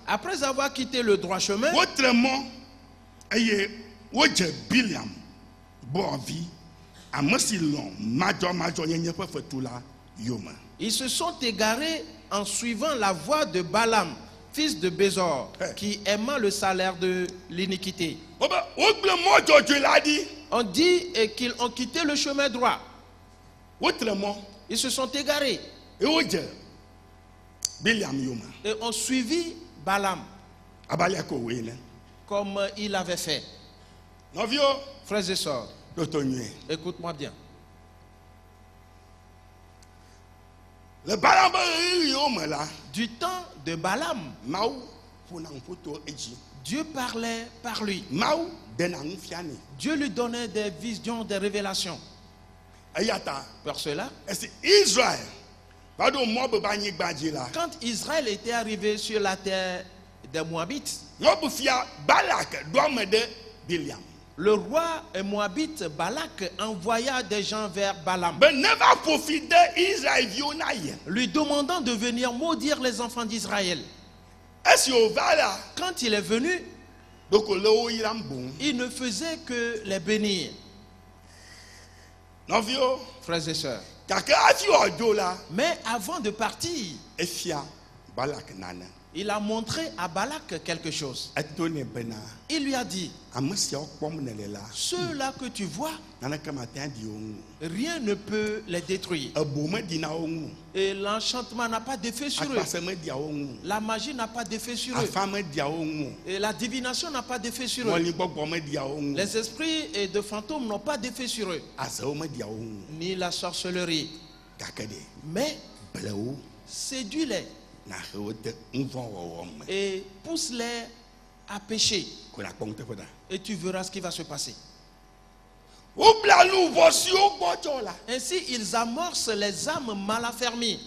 après avoir quitté le droit chemin, ils se sont égarés en suivant la voie de Balaam, fils de Bézor, qui aima le salaire de l'iniquité. On dit qu'ils ont quitté le chemin droit. Ils se sont égarés et ont suivi Balaam comme il avait fait. Frères et sœurs, écoute-moi bien. Du temps de Balaam, Dieu parlait par lui. Dieu lui donnait des visions, des révélations. Pour cela, quand Israël était arrivé sur la terre des Moabites, le roi moabite Balak envoya des gens vers Balaam, lui demandant de venir maudire les enfants d'Israël. Quand il est venu, il ne faisait que les bénir. Frères et sœurs, mais avant de partir, il a montré à Balak quelque chose. Il lui a dit, ceux-là que tu vois, rien ne peut les détruire. Et l'enchantement n'a pas d'effet sur eux. La magie n'a pas d'effet sur eux. Et la divination n'a pas d'effet sur eux. Les esprits et de fantômes n'ont pas d'effet sur eux. Ni la sorcellerie. Mais séduis-les et pousse-les à pécher. Et tu verras ce qui va se passer. Ainsi, ils amorcent les âmes mal affermies.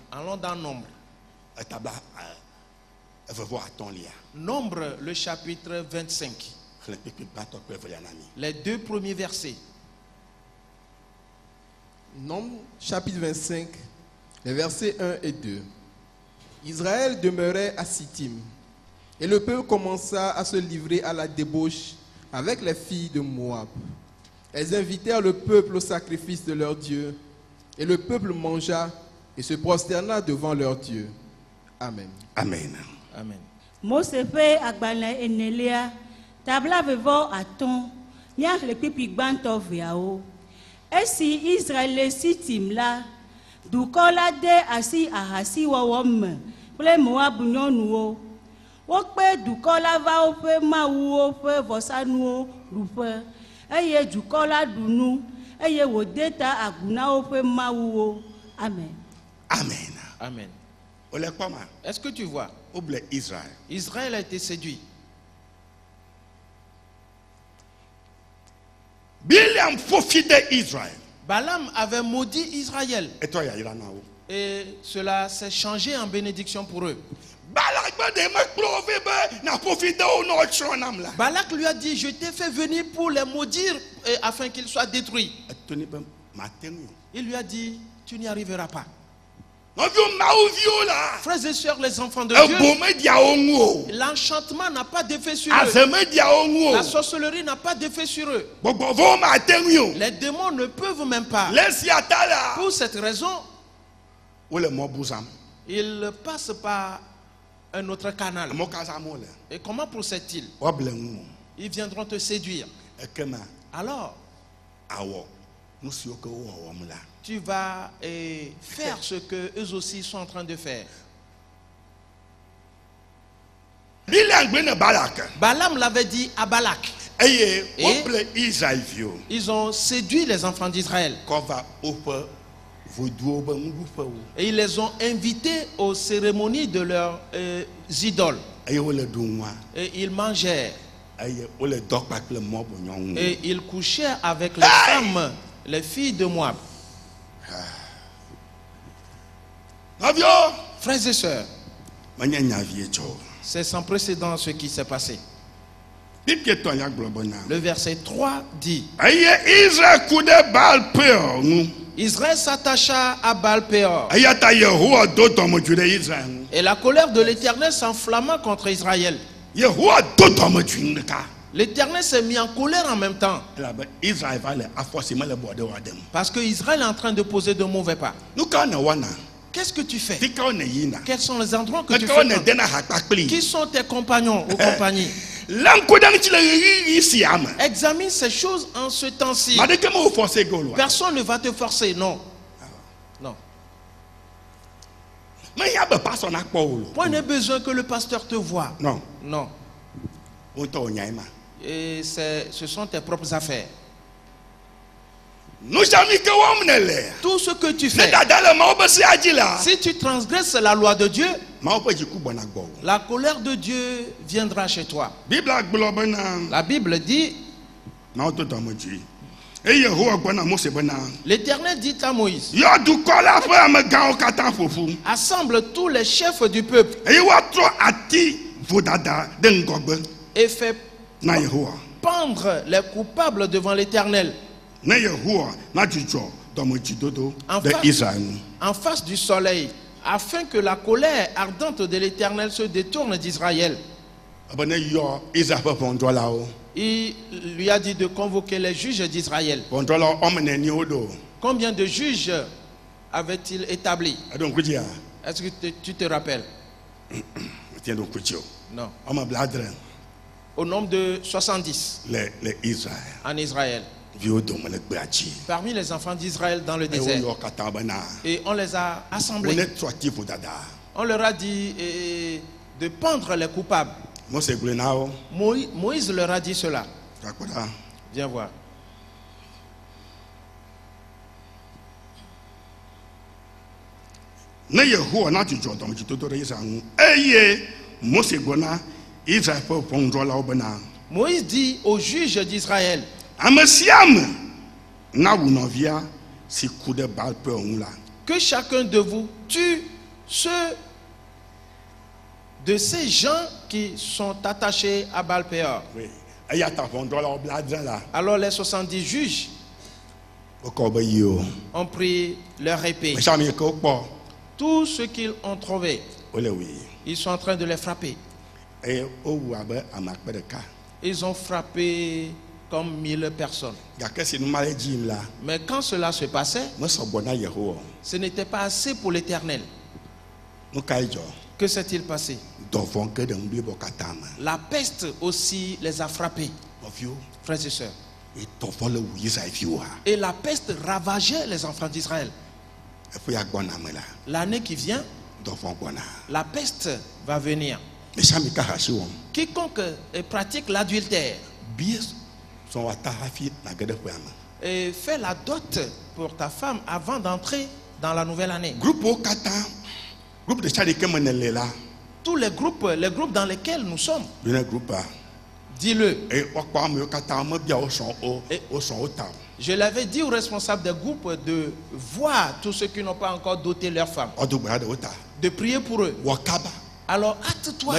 Allons dans Nombre. Nombre, le chapitre 25. Les 2 premiers versets. Nombre, chapitre 25, les versets 1 et 2. Israël demeurait à Sittim, et le peuple commença à se livrer à la débauche avec les filles de Moab. Elles invitèrent le peuple au sacrifice de leur Dieu, et le peuple mangea et se prosterna devant leur Dieu. Amen. Amen. Amen. Mose fait agbalẽ enelia tabla vevo aton nya le pipi gbanto viao. Esi Israël le Sittim la dukɔ la de asi ahasi wɔwɔ me kple Moab nyɔnuwo. Wokpe dukɔ la va woƒe mawuwo ƒe vɔsanuwo ɖuƒe eye dukɔ la ɖu nu eye wòde ta agu na woƒe mawuwo. Amen. Amen. Amen. Est-ce que tu vois? Israël a été séduit. Balaam avait maudit Israël. Et cela s'est changé en bénédiction pour eux. Balak lui a dit, je t'ai fait venir pour les maudire afin qu'ils soient détruits. Il lui a dit, tu n'y arriveras pas. Frères et sœurs, les enfants de Dieu, l'enchantement n'a pas d'effet sur eux. La sorcellerie n'a pas d'effet sur eux. Les démons ne peuvent même pas. Pour cette raison, ils passent par un autre canal. Et comment procèdent-ils? Ils viendront te séduire. Alors, tu vas faire ce que eux aussi sont en train de faire. Balaam l'avait dit à Balak. Et ils ont séduit les enfants d'Israël. Et ils les ont invités aux cérémonies de leurs idoles. Et ils mangèrent. Et ils couchaient avec les femmes, les filles de Moab. Frères et sœurs, c'est sans précédent ce qui s'est passé. Le verset 3 dit: Israël s'attacha à Baal-Péor. Et la colère de l'Éternel s'enflamma contre Israël. L'Éternel s'est mis en colère en même temps. Parce que Israël est en train de poser de mauvais pas. Qu'est-ce que tu fais? Quels sont les endroits que tu fais? Qui sont tes compagnons ou compagnies? Examine ces choses en ce temps-ci. Personne ne va te forcer, non. Non. Point n'est besoin que le pasteur te voie. Non. Non. Et ce sont tes propres affaires. Tout ce que tu fais, si tu transgresses la loi de Dieu, la colère de Dieu viendra chez toi. La Bible dit, l'Éternel dit à Moïse: assemble tous les chefs du peuple et fais pendre les coupables devant l'Éternel en face du soleil, afin que la colère ardente de l'Éternel se détourne d'Israël. Il lui a dit de convoquer les juges d'Israël. Combien de juges avait-il établi? Est-ce que tu te rappelles? Non. Au nombre de 70 en Israël. Parmi les enfants d'Israël dans le désert. Et on les a assemblés. On leur a dit de pendre les coupables. Moïse leur a dit cela. Viens voir. Moïse dit aux juges d'Israël: que chacun de vous tue ceux de ces gens qui sont attachés à Baal-Péor. Alors les 70 juges ont pris leur épée. Tout ce qu'ils ont trouvé, ils sont en train de les frapper. Ils ont frappé comme 1000 personnes. Mais quand cela se passait, ce n'était pas assez pour l'Éternel. Que s'est-il passé? La peste aussi les a frappés, frères et sœurs. Et la peste ravageait les enfants d'Israël. L'année qui vient, la peste va venir. Quiconque pratique l'adultère et fait la dot pour ta femme avant d'entrer dans la nouvelle année. Tous les groupes dans lesquels nous sommes, dis-le. Je l'avais dit aux responsables des groupes de voir tous ceux qui n'ont pas encore doté leurs femmes, de prier pour eux. Alors hâte-toi,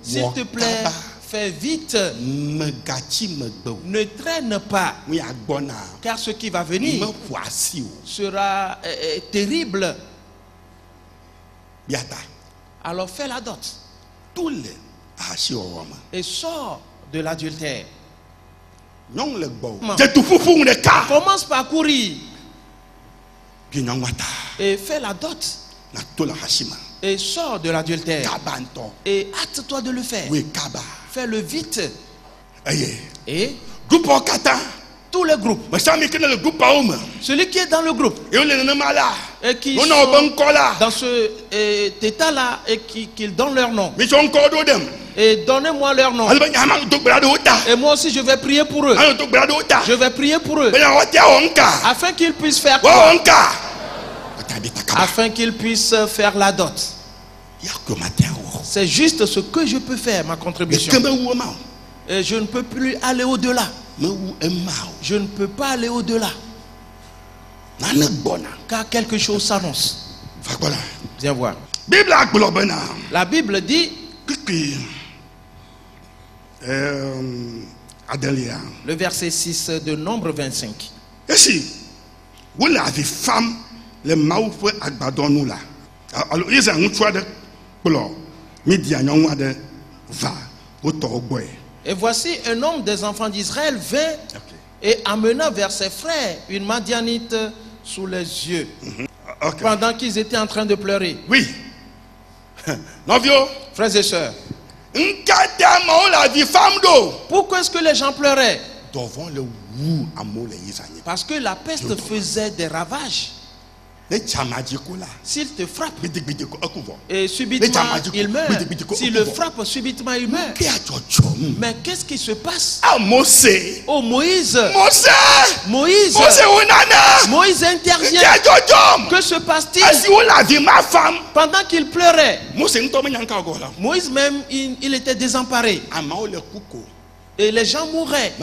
s'il te plaît, fais vite, ne traîne pas, car ce qui va venir sera terrible. Alors fais la dot et sors de l'adultère. Commence par courir et fais la dot et sors de l'adultère et hâte-toi de le faire. Fais-le vite. Et tous les groupes, celui qui est dans le groupe et qui sont dans cet état-là et qu'ils donnent leur nom, et donnez-moi leur nom, et moi aussi je vais prier pour eux. Je vais prier pour eux afin qu'ils puissent faire quoi? Afin qu'ils puissent faire la dot. C'est juste ce que je peux faire, ma contribution. Et je ne peux plus aller au-delà. Je ne peux pas aller au-delà. Car quelque chose s'annonce. Viens voir. La Bible dit, le verset 6 de Nombre 25. Et voici un homme des enfants d'Israël vint et amena vers ses frères une Madianite sous les yeux, pendant qu'ils étaient en train de pleurer. Oui. Frères et sœurs, pourquoi est-ce que les gens pleuraient? Parce que la peste faisait des ravages. S'il te frappe et subitement il meurt, s'il le frappe subitement il meurt. Mais qu'est-ce qui se passe? Oh Moïse, Moïse intervient. Que se passe-t-il? Pendant qu'il pleurait, Moïse même il était désemparé et les gens mouraient.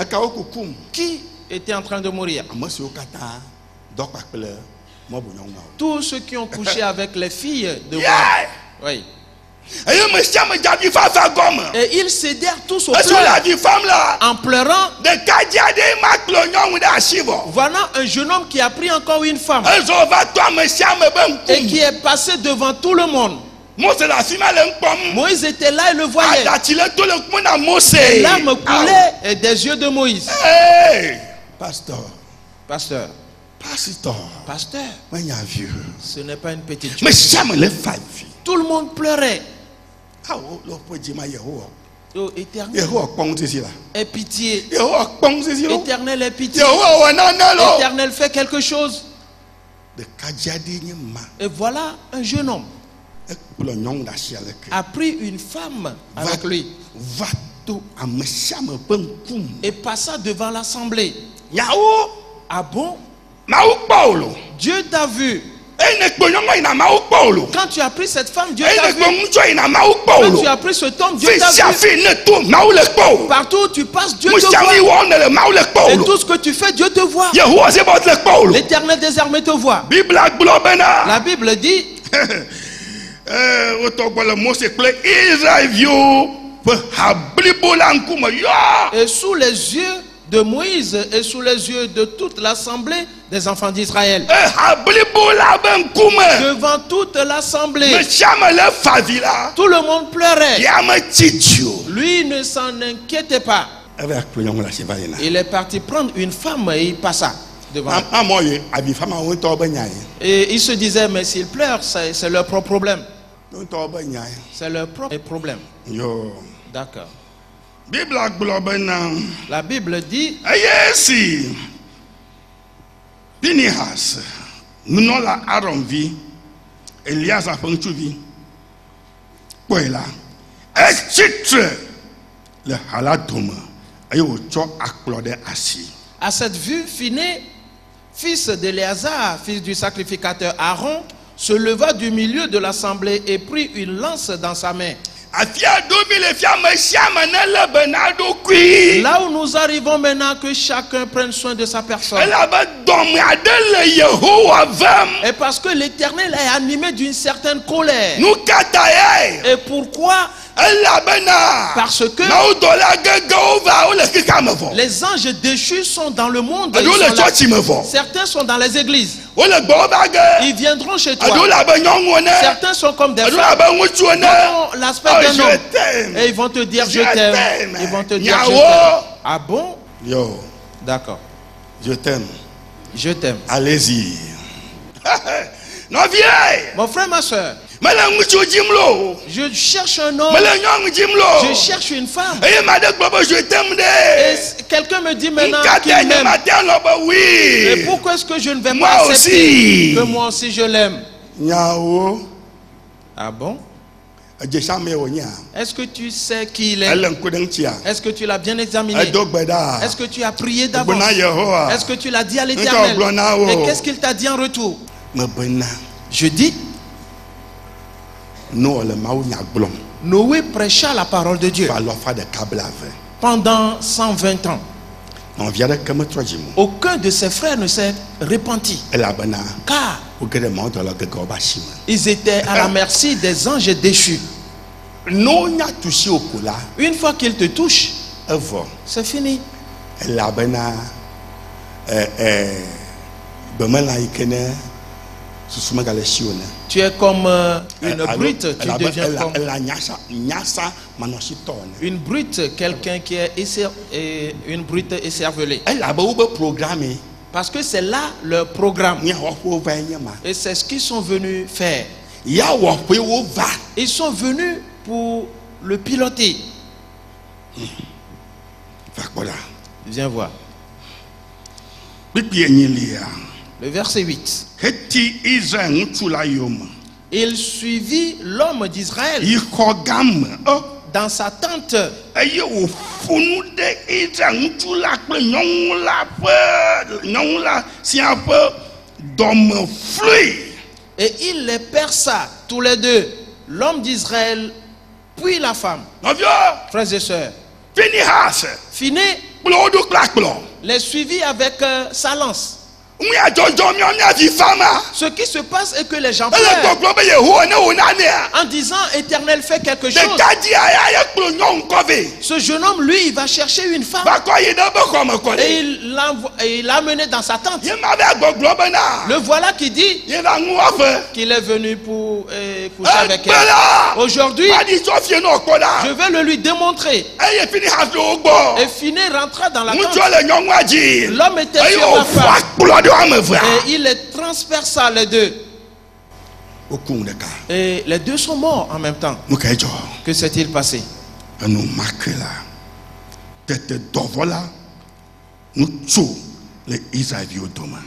Qui était en train de mourir? Tous ceux qui ont couché avec les filles de Moab. Oui. Et ils cédèrent tous au pleurs en pleurant. Voilà un jeune homme qui a pris encore une femme et qui est passé devant tout le monde. Moïse était là et le voyait. Les larmes coulaient des yeux de Moïse. Pasteur, ce n'est pas une petite chose. Tout le monde pleurait. Oh, Éternel, aie pitié. Éternel, aie pitié. Éternel, fais quelque chose. Et voilà un jeune homme a pris une femme avec lui et passa devant l'assemblée. Ah bon? Dieu t'a vu. Quand tu as pris cette femme, Dieu t'a vu. Quand tu as pris cet homme, Dieu t'a vu. Partout où tu passes, Dieu te voit. Et tout ce que tu fais, Dieu te voit. L'Éternel des armées te voit. La Bible dit et sous les yeux de Moïse et sous les yeux de toute l'assemblée des enfants d'Israël, devant toute l'assemblée, tout le monde pleurait. Lui ne s'en inquiétait pas. Il est parti prendre une femme et il passa devant. Et il se disait, mais s'ils pleurent, c'est leur propre problème. C'est leur propre problème. D'accord. La Bible dit Pinehas, nous la Aaron vi, Elias a penchu vi, Poela, titre le haladoma, ayo cho acclodé assis. À cette vue, Phiné, fils d'Éléazar, fils du sacrificateur Aaron, se leva du milieu de l'assemblée et prit une lance dans sa main. Là où nous arrivons maintenant, que chacun prenne soin de sa personne. Et parce que l'Éternel est animé d'une certaine colère. Et pourquoi Parce que les anges déchus sont dans le monde. Certains sont dans les églises. Ils viendront chez toi. Certains sont comme des femmes, ont l'aspect d'un homme. Et ils vont te dire je t'aime. Ils vont te dire je t'aime. Ah bon? Yo. D'accord. Je t'aime. Je t'aime. Allez-y. Non, viens. Mon frère, ma soeur. Je cherche un homme. Je cherche une femme. Et quelqu'un me dit maintenant qu'il m'aime. Et pourquoi est-ce que je ne vais pas accepter que moi aussi je l'aime? Ah bon? Est-ce que tu sais qui il est? Est-ce que tu l'as bien examiné? Est-ce que tu as prié d'avance? Est-ce que tu l'as dit à l'Éternel? Et qu'est-ce qu'il t'a dit en retour? Je dis, Noé prêcha la parole de Dieu pendant 120 ans. Aucun de ses frères ne s'est repenti, car ils étaient à la merci des anges déchus. Une fois qu'ils te touchent, c'est fini. Tu es comme une brute, tu deviens comme une brute, quelqu'un qui est une brute écervelée. Parce que c'est là leur programme. Et c'est ce qu'ils sont venus faire. Ils sont venus pour le piloter. Viens voir. Le verset 8. Il suivit l'homme d'Israël dans sa tente. Et il les perça tous les deux, l'homme d'Israël puis la femme. Frères et sœurs, Phiné les suivit avec sa lance. Ce qui se passe est que les gens pleurent en disant Éternel, fais quelque chose. Ce jeune homme, lui, il va chercher une femme et il l'a amené dans sa tente. Le voilà qui dit qu'il est venu pour coucher avec elle. Aujourd'hui, je vais le lui démontrer. Et Phiné rentra dans la tente. L'homme était sur la femme. Et il les transperça les deux. Et les deux sont morts en même temps. Que s'est-il passé?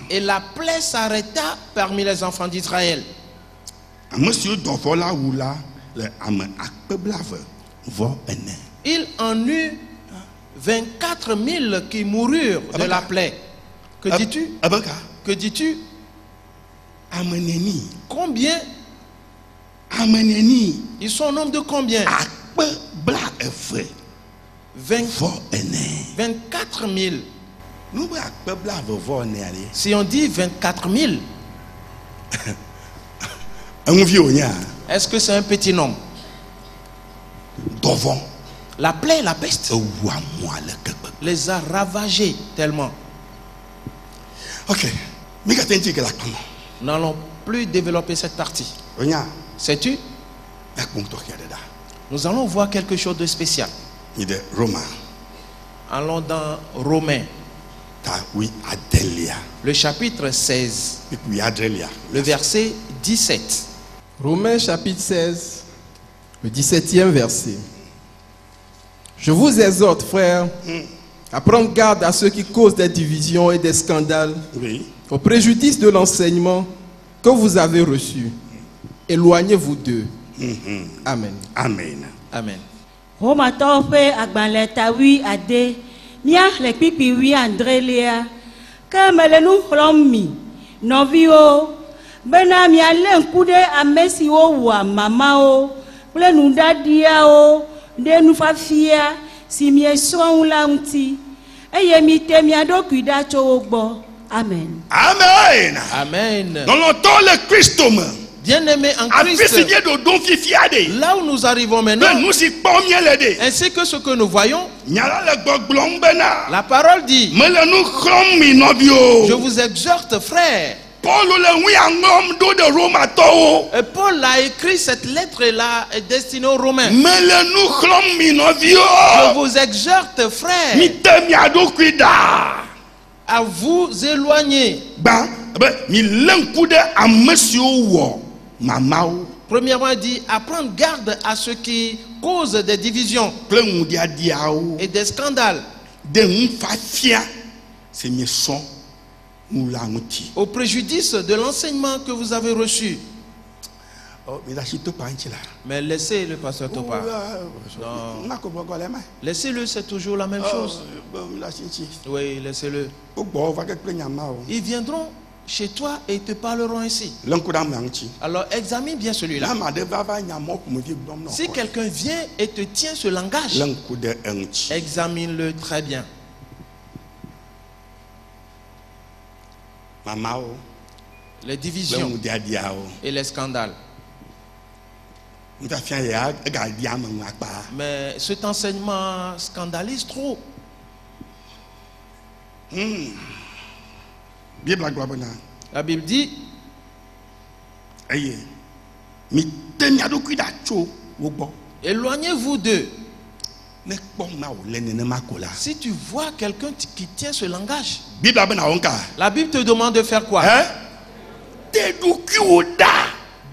Et la plaie s'arrêta parmi les enfants d'Israël. Il en eut 24 000 qui moururent de la plaie. Que dis-tu? Que dis-tu? Combien? Ils sont au nombre de combien? 24 000. Si on dit 24 000, est-ce que c'est un petit nombre? La plaie, la peste les a ravagés tellement. Ok. Nous n'allons plus développer cette partie. Sais-tu? Nous allons voir quelque chose de spécial. Allons dans Romains. Le chapitre 16. Le verset 17. Romains chapitre 16. Le 17e verset. Je vous exhorte, frères, à prendre garde à ceux qui causent des divisions et des scandales, au préjudice de l'enseignement que vous avez reçu. Éloignez-vous d'eux. Amen. Amen. Amen. Romato fe agbanle tawi ade mia le pipi wi andrelia kamele nu hlomi novio bena mia le nkude amesi wo wa mama o ple nu dadia o de nu fafia si mi son la nti eye mi te mi adoku da cho gbo. Amen. Amen. Amen. Dans le temps le Christ Bien-aimés en Christ, là où nous arrivons maintenant, ainsi que ce que nous voyons, la parole dit, je vous exhorte, frères. Et Paul a écrit cette lettre-là destinée aux Romains. Je vous exhorte, frères, à vous éloigner. Premièrement, il dit à prendre garde à ce qui cause des divisions et des scandales, au préjudice de l'enseignement que vous avez reçu. Mais laissez le pasteur Topa. Non. Laissez-le, c'est toujours la même chose. Oui, laissez-le. Ils viendront chez toi et ils te parleront ainsi. Alors examine bien celui-là. Si quelqu'un vient et te tient ce langage, examine-le très bien. Les divisions et les scandales. Mais cet enseignement scandalise trop. La Bible dit, éloignez-vous d'eux. Si tu vois quelqu'un qui tient ce langage, la Bible te demande de faire quoi?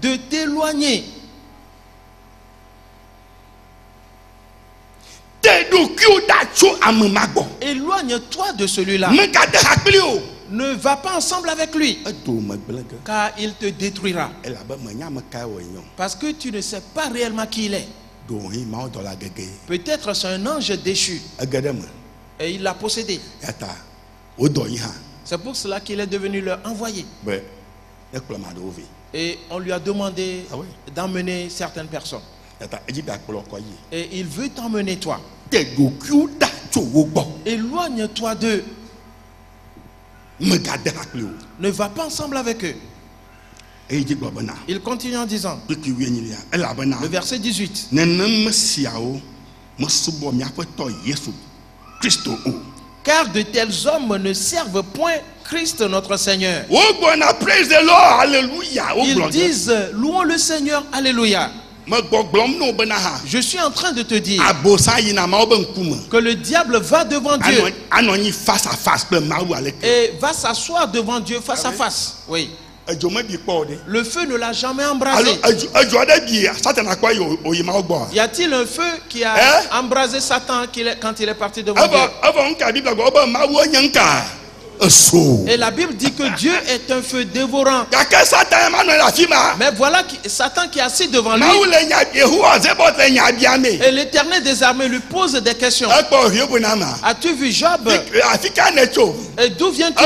De t'éloigner. Éloigne-toi de celui-là. Ne va pas ensemble avec lui, car il te détruira. Parce que tu ne sais pas réellement qui il est. Peut-être c'est un ange déchu et il l'a possédé. C'est pour cela qu'il est devenu leur envoyé. Et on lui a demandé d'emmener certaines personnes. Et il veut t'emmener toi. Éloigne-toi d'eux. Ne va pas ensemble avec eux. Il continue en disant, le verset 18, car de tels hommes ne servent point Christ notre Seigneur. Ils disent, louons le Seigneur, alléluia. Je suis en train de te dire que le diable va devant Dieu et va s'asseoir devant Dieu face à face. Oui. Le feu ne l'a jamais embrasé. Y a-t-il un feu qui a embrasé Satan quand il est parti devant Dieu? Et la Bible dit que Dieu est un feu dévorant. Mais voilà Satan qui est assis devant lui. Et l'Éternel des armées lui pose des questions. As-tu vu Job? Et d'où viens-tu?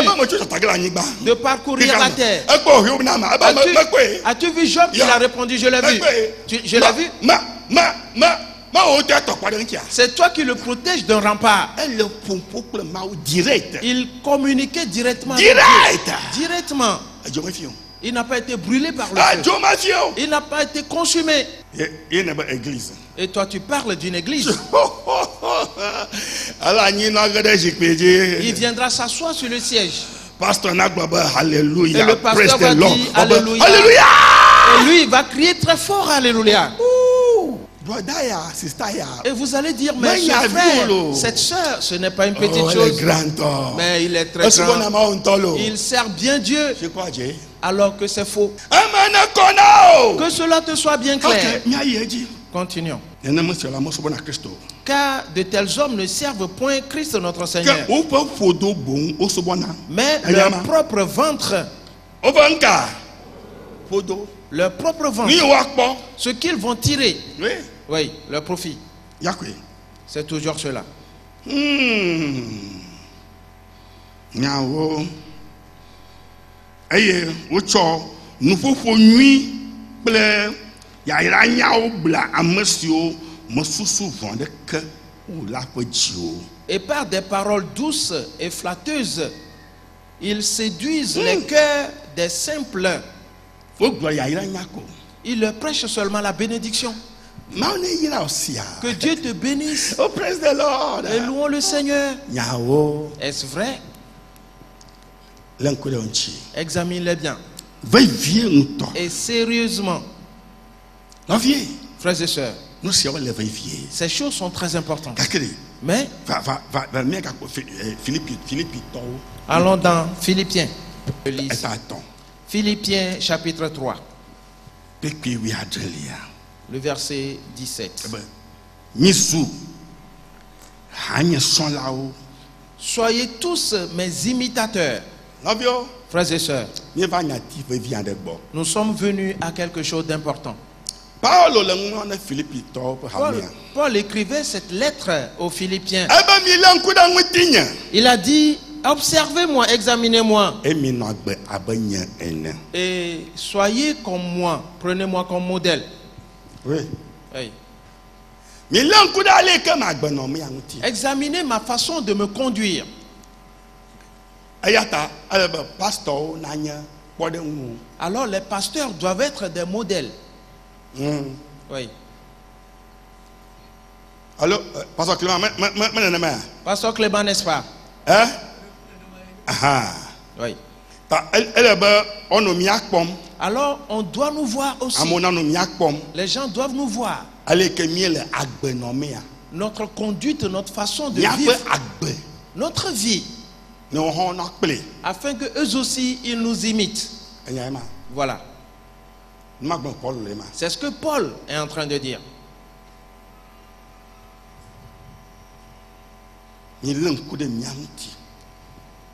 De parcourir la terre. As-tu vu Job? Il a répondu, je l'ai vu. Je l'ai vu. C'est toi qui le protèges d'un rempart. Il communiquait directement avec Dieu. Directement. Il n'a pas été brûlé par le feu. Il n'a pas été consumé. Et toi tu parles d'une église. Il viendra s'asseoir sur le siège. Alléluia. Et le pasteur va dire alléluia. Alléluia. Et lui il va crier très fort alléluia. Et vous allez dire, mais ce frère, cette soeur, ce n'est pas une petite chose. Mais il est très grand. Il sert bien Dieu. Alors que c'est faux. Que cela te soit bien clair. Continuons. Car de tels hommes ne servent point Christ notre Seigneur, mais leur propre ventre. Leur propre ventre. Ce qu'ils vont tirer. Oui, leur profit. C'est toujours cela. Et par des paroles douces et flatteuses, ils séduisent les cœurs des simples Il leur prêche seulement la bénédiction. Que Dieu te bénisse. Oh, praise the Lord. Et louons le Seigneur. Est-ce vrai? Examine-les bien. Et sérieusement, frères et sœurs, ces choses sont très importantes. Mais allons dans Philippiens. Philippiens chapitre 3. Le verset 17. Soyez tous mes imitateurs. Frères et sœurs, nous sommes venus à quelque chose d'important. Paul écrivait cette lettre aux Philippiens. Il a dit, observez-moi, examinez-moi. Et soyez comme moi, prenez-moi comme modèle. Oui. Oui. Examinez ma façon de me conduire. Alors les pasteurs doivent être des modèles. Oui. Alors, Pasteur Clément, Pasteur Clément, n'est-ce pas? Hein? Oui. Alors, on doit nous voir aussi. Les gens doivent nous voir. Notre conduite, notre façon de vivre, notre vie, afin que eux aussi, ils nous imitent. Voilà. C'est ce que Paul est en train de dire.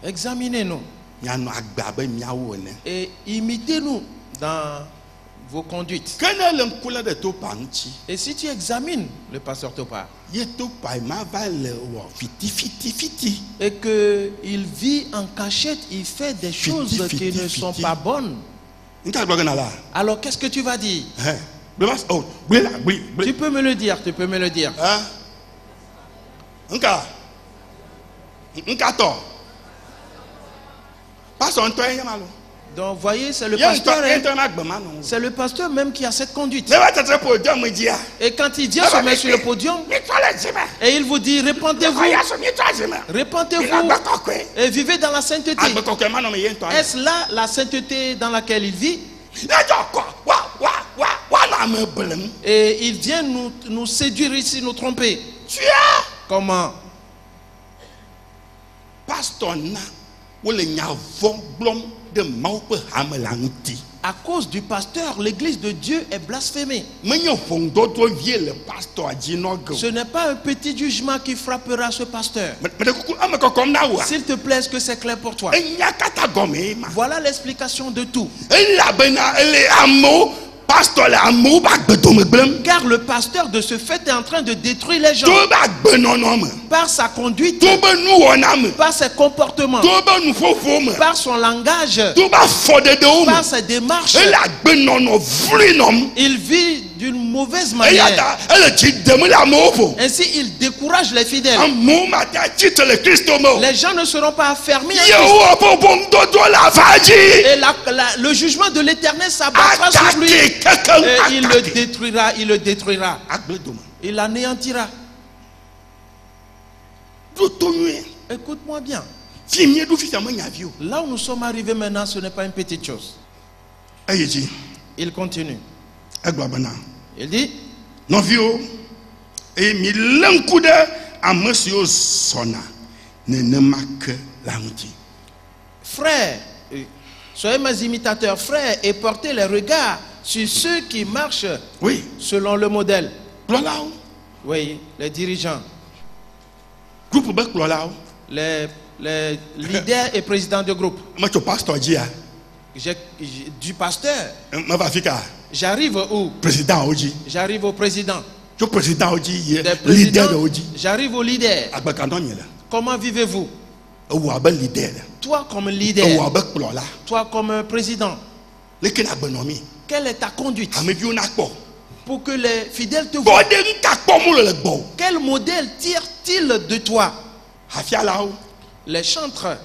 Examinez-nous et imitez-nous dans vos conduites. Et si tu examines le pasteur Topa et qu'il vit en cachette, il fait des choses qui ne sont pas bonnes, alors qu'est-ce que tu vas dire? Tu peux me le dire, tu peux me le dire. Donc voyez, c'est le pasteur, c'est le pasteur même qui a cette conduite. Et quand il dit se met sur le podium et il vous dit répentez-vous et vivez dans la sainteté. Est-ce là la sainteté dans laquelle il vit? Et il vient nous séduire ici, nous tromper. Comment? À cause du pasteur, l'église de Dieu est blasphémée. Ce n'est pas un petit jugement qui frappera ce pasteur. S'il te plaît, est-ce que c'est clair pour toi? Voilà l'explication de tout. Car le pasteur de ce fait est en train de détruire les gens par sa conduite, par ses comportements, par son langage, par ses démarches. Il vit d'une mauvaise manière. Ainsi il décourage les fidèles. Les gens ne seront pas affermis en Christ. Et le jugement de l'Éternel s'abattra sur lui. Et il le détruira, il le détruira. Il l'anéantira. Écoute-moi bien. Là où nous sommes arrivés maintenant, ce n'est pas une petite chose. Il continue. Il dit, frères, soyez mes imitateurs, frères, et portez les regards sur ceux qui marchent selon le modèle. Oui, les dirigeants, les leaders et présidents de groupe. Du pasteur, j'arrive où? J'arrive au président. J'arrive au leader. Comment vivez-vous? Toi comme leader, toi comme président, quelle est ta conduite pour que les fidèles te voient? Quel modèle tire-t-il de toi? Les chantres,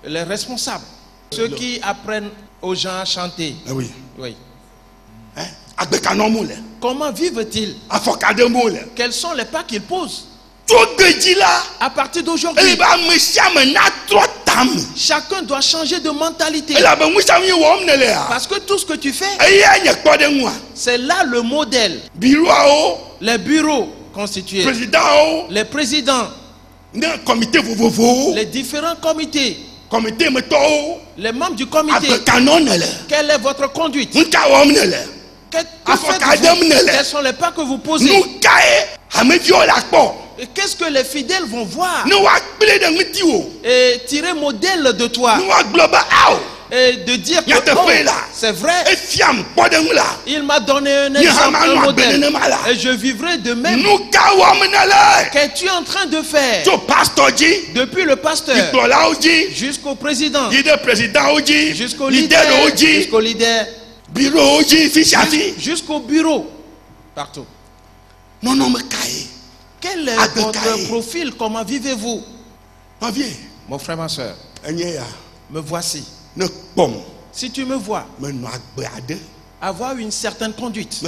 les responsables, ceux qui apprennent aux gens à chanter. Ah oui. Oui. Hein? Comment vivent-ils? Quels sont les pas qu'ils posent? À partir d'aujourd'hui, chacun doit changer de mentalité. Parce que tout ce que tu fais, c'est là le modèle. Les bureaux constitués, les présidents, les différents comités, les membres du comité. Quelle est votre conduite? Quels sont les pas que vous posez? Et qu'est-ce que les fidèles vont voir et tirer modèle de toi et de dire que oh, c'est vrai, il m'a donné un exemple, un modèle, et je vivrai de même. Qu'es-tu en train de faire? Depuis le pasteur jusqu'au président, jusqu'au leader, jusqu'au bureau, partout. Quel est votre profil? Comment vivez-vous? Mon frère, ma soeur, me voici. Si tu me vois avoir une certaine conduite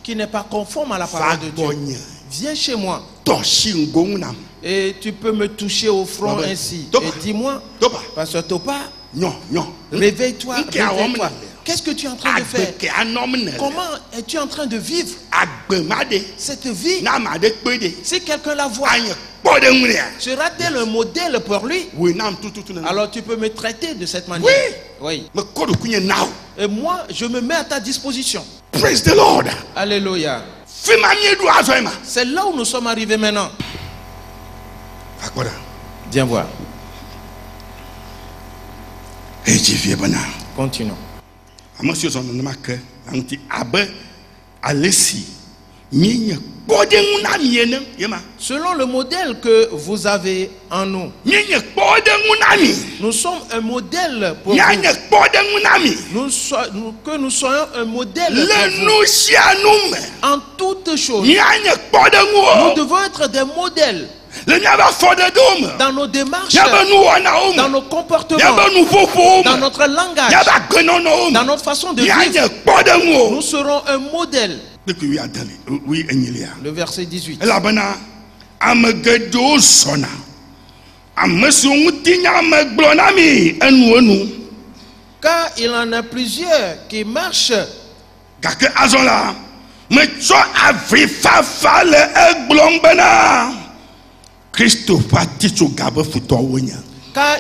qui n'est pas conforme à la parole de Dieu, viens chez moi et tu peux me toucher au front ainsi et dis-moi, Pasteur Topa, réveille-toi. Qu'est-ce que tu es en train de faire? Comment es-tu en train de vivre cette vie? Si quelqu'un la voit, sera-t-elle un modèle pour lui? Alors tu peux me traiter de cette manière. Oui. Et moi, je me mets à ta disposition. Praise the Lord. Alléluia. C'est là où nous sommes arrivés maintenant. Viens voir. Continuons. Selon le modèle que vous avez en nous, nous sommes un modèle pour vous. Que nous soyons un modèle pour vous. En toutes choses, nous devons être des modèles. Dans nos démarches, dans nos comportements, dans notre langage, dans notre façon de vivre, nous serons un modèle. Le verset 18. Car il en a plusieurs qui marchent. Car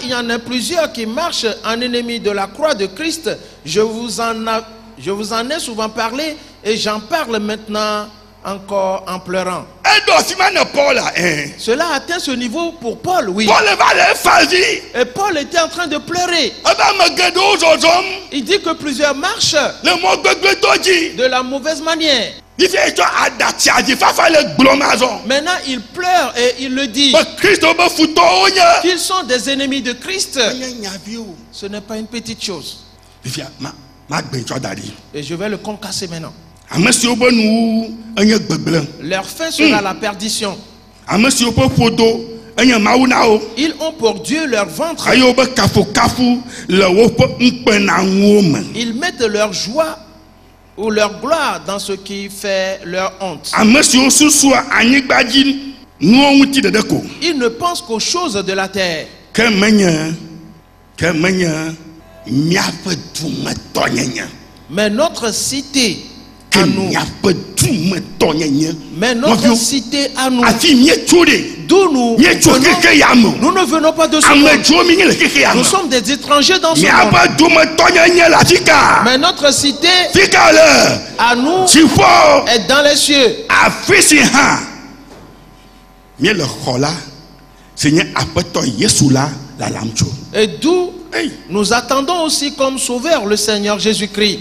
il y en a plusieurs qui marchent en ennemi de la croix de Christ. Je vous en ai souvent parlé et j'en parle maintenant encore en pleurant. Cela a atteint ce niveau pour Paul, oui. Et Paul était en train de pleurer. Il dit que plusieurs marchent de la mauvaise manière. Maintenant il pleure et il le dit qu'ils sont des ennemis de Christ. Ce n'est pas une petite chose. Et je vais le concasser maintenant. Leur fin sera la perdition. Ils ont pour Dieu leur ventre. Ils mettent leur joie ou leur gloire dans ce qui fait leur honte. Ils ne pensent qu'aux choses de la terre. Mais notre cité à nous, d'où nous venons, nous ne venons pas de ce monde. Nous sommes des étrangers dans ce monde. Mais notre cité à nous est dans les cieux. Et d'où nous attendons aussi comme sauveur le Seigneur Jésus-Christ,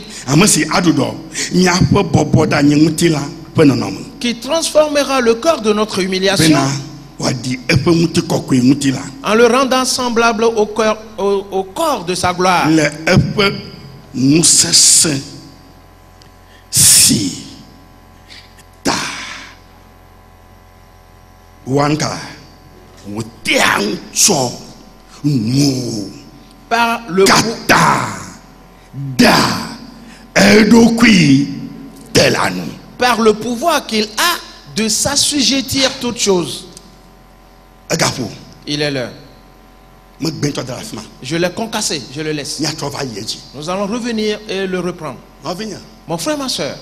qui transformera le corps de notre humiliation en le rendant semblable au corps de sa gloire, par le par le pouvoir qu'il a de s'assujettir toutes choses. Il est l'heure. Je l'ai concassé, je le laisse. Nous allons revenir et le reprendre. Mon frère, ma soeur,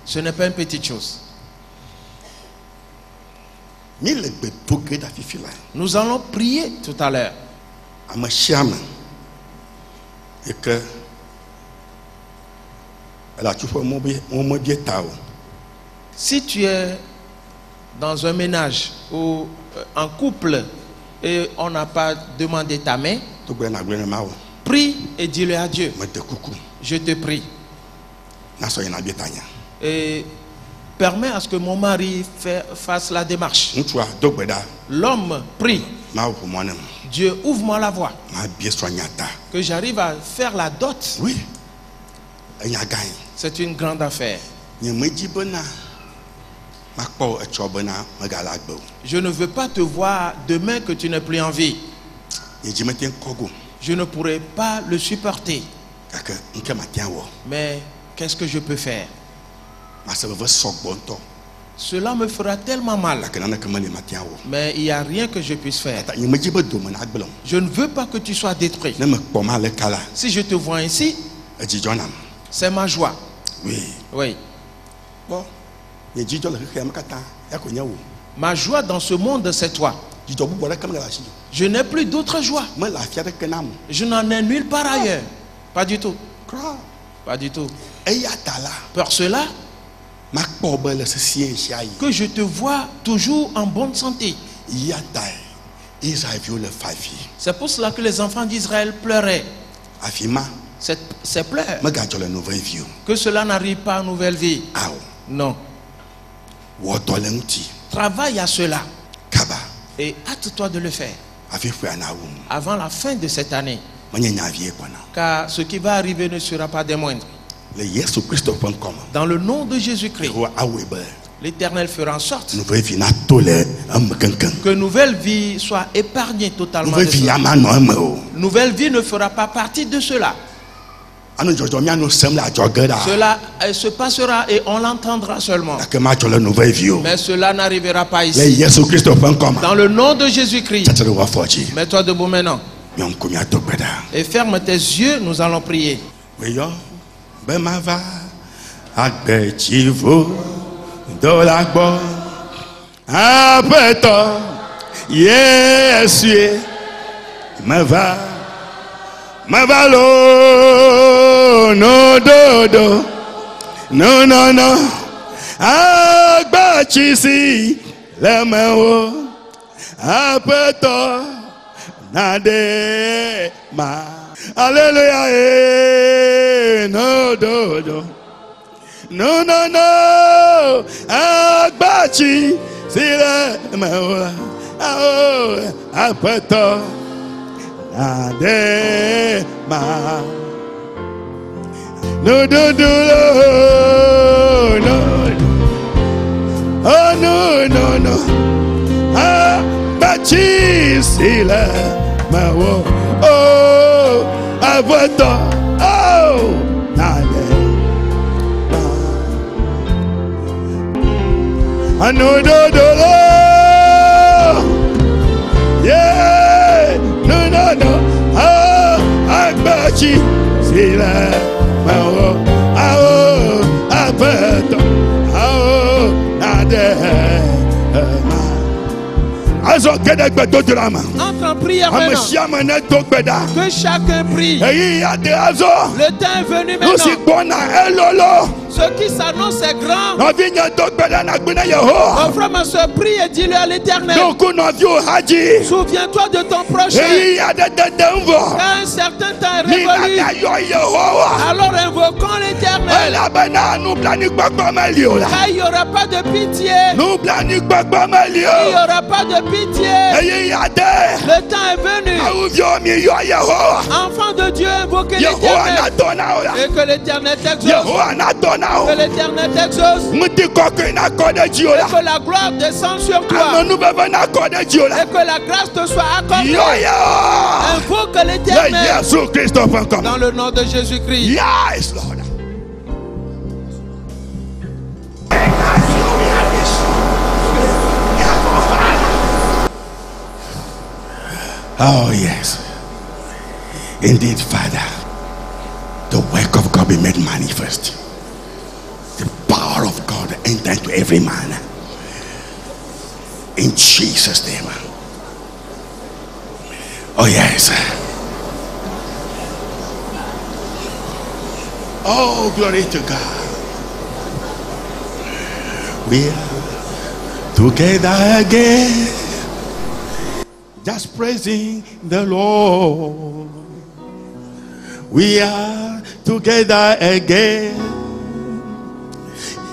ce n'est pas une petite chose. Nous allons prier tout à l'heure. Si tu es dans un ménage ou en couple et on n'a pas demandé ta main, prie et dis-le à Dieu. Je te prie. Et permets à ce que mon mari fasse la démarche. L'homme prie. Dieu, ouvre-moi la voie. Que j'arrive à faire la dot. Oui. C'est une grande affaire. Je ne veux pas te voir demain que tu n'es plus en vie. Je ne pourrai pas le supporter. Mais qu'est-ce que je peux faire? Cela me fera tellement mal. Mais il n'y a rien que je puisse faire. Je ne veux pas que tu sois détruit. Si je te vois ainsi, c'est ma joie. Oui. Oui. Ma joie dans ce monde, c'est toi. Je n'ai plus d'autre joie. Je n'en ai nulle part ailleurs. Pas du tout. Pas du tout. Pour cela, que je te vois toujours en bonne santé. C'est pour cela que les enfants d'Israël pleuraient. Ces pleurs. Que cela n'arrive pas en nouvelle vie. Non. Travaille à cela. Et hâte-toi de le faire. Avant la fin de cette année. Car ce qui va arriver ne sera pas des moindres. Dans le nom de Jésus-Christ, l'Éternel fera en sorte que nouvelle vie soit épargnée totalement. Nouvelle vie ne fera pas partie de cela. Cela se passera et on l'entendra seulement. Mais cela n'arrivera pas ici. Dans le nom de Jésus-Christ, mets-toi debout maintenant. Et ferme tes yeux, nous allons prier. No do no no no agba chisi lemewo apeto nade ma hallelujah no do no no no agba chisi lemewo apeto nade ma. No, no, no, no, oh, no, no, no. Ah, but she's là, ma wo. Oh, avoto. Oh, nade. Ah, no, no, no, no. Yeah, no, no, no. Ah, but she's là. Entre en prière maintenant. Que chacun prie. Le temps est venu maintenant. Ce qui s'annonce est grand. Mon frère, ma soeur, prie et dis-le à l'Éternel. Souviens-toi de ton prochain. Quand un certain temps est révolu, alors invoquons l'Éternel. Car il n'y aura pas de pitié. Il n'y aura pas de pitié. Le temps est venu. Enfant de Dieu, invoquez l'Éternel. Et que l'Éternel t'exauce. Que l'Éternel t'exauce. Et que la gloire descende sur toi. Et que la grâce te soit accordée. Invoque l'Éternel. Dans le nom de Jésus-Christ. Yes, Lord. Oh, yes. Indeed, Father, the work of God be made manifest. The power of God enter into every man. In Jesus' name. Oh, yes. Oh, glory to God. We are together again, just praising the Lord. We are together again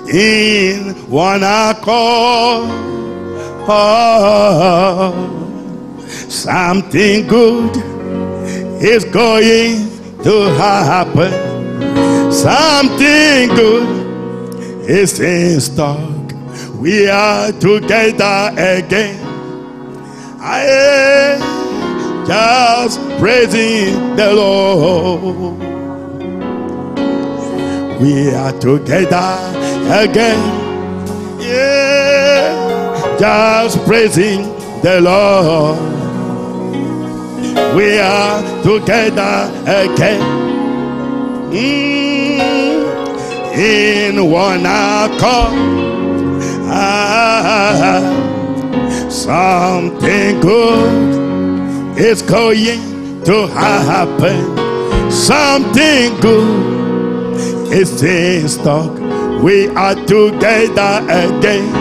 in one accord. Oh, something good is going to happen. Something good is in stock. We are together again. I am just praising the Lord. We are together again. Yeah, just praising the Lord. We are together again. In one accord. Something good is going to happen. Something good is in stock. We are together again.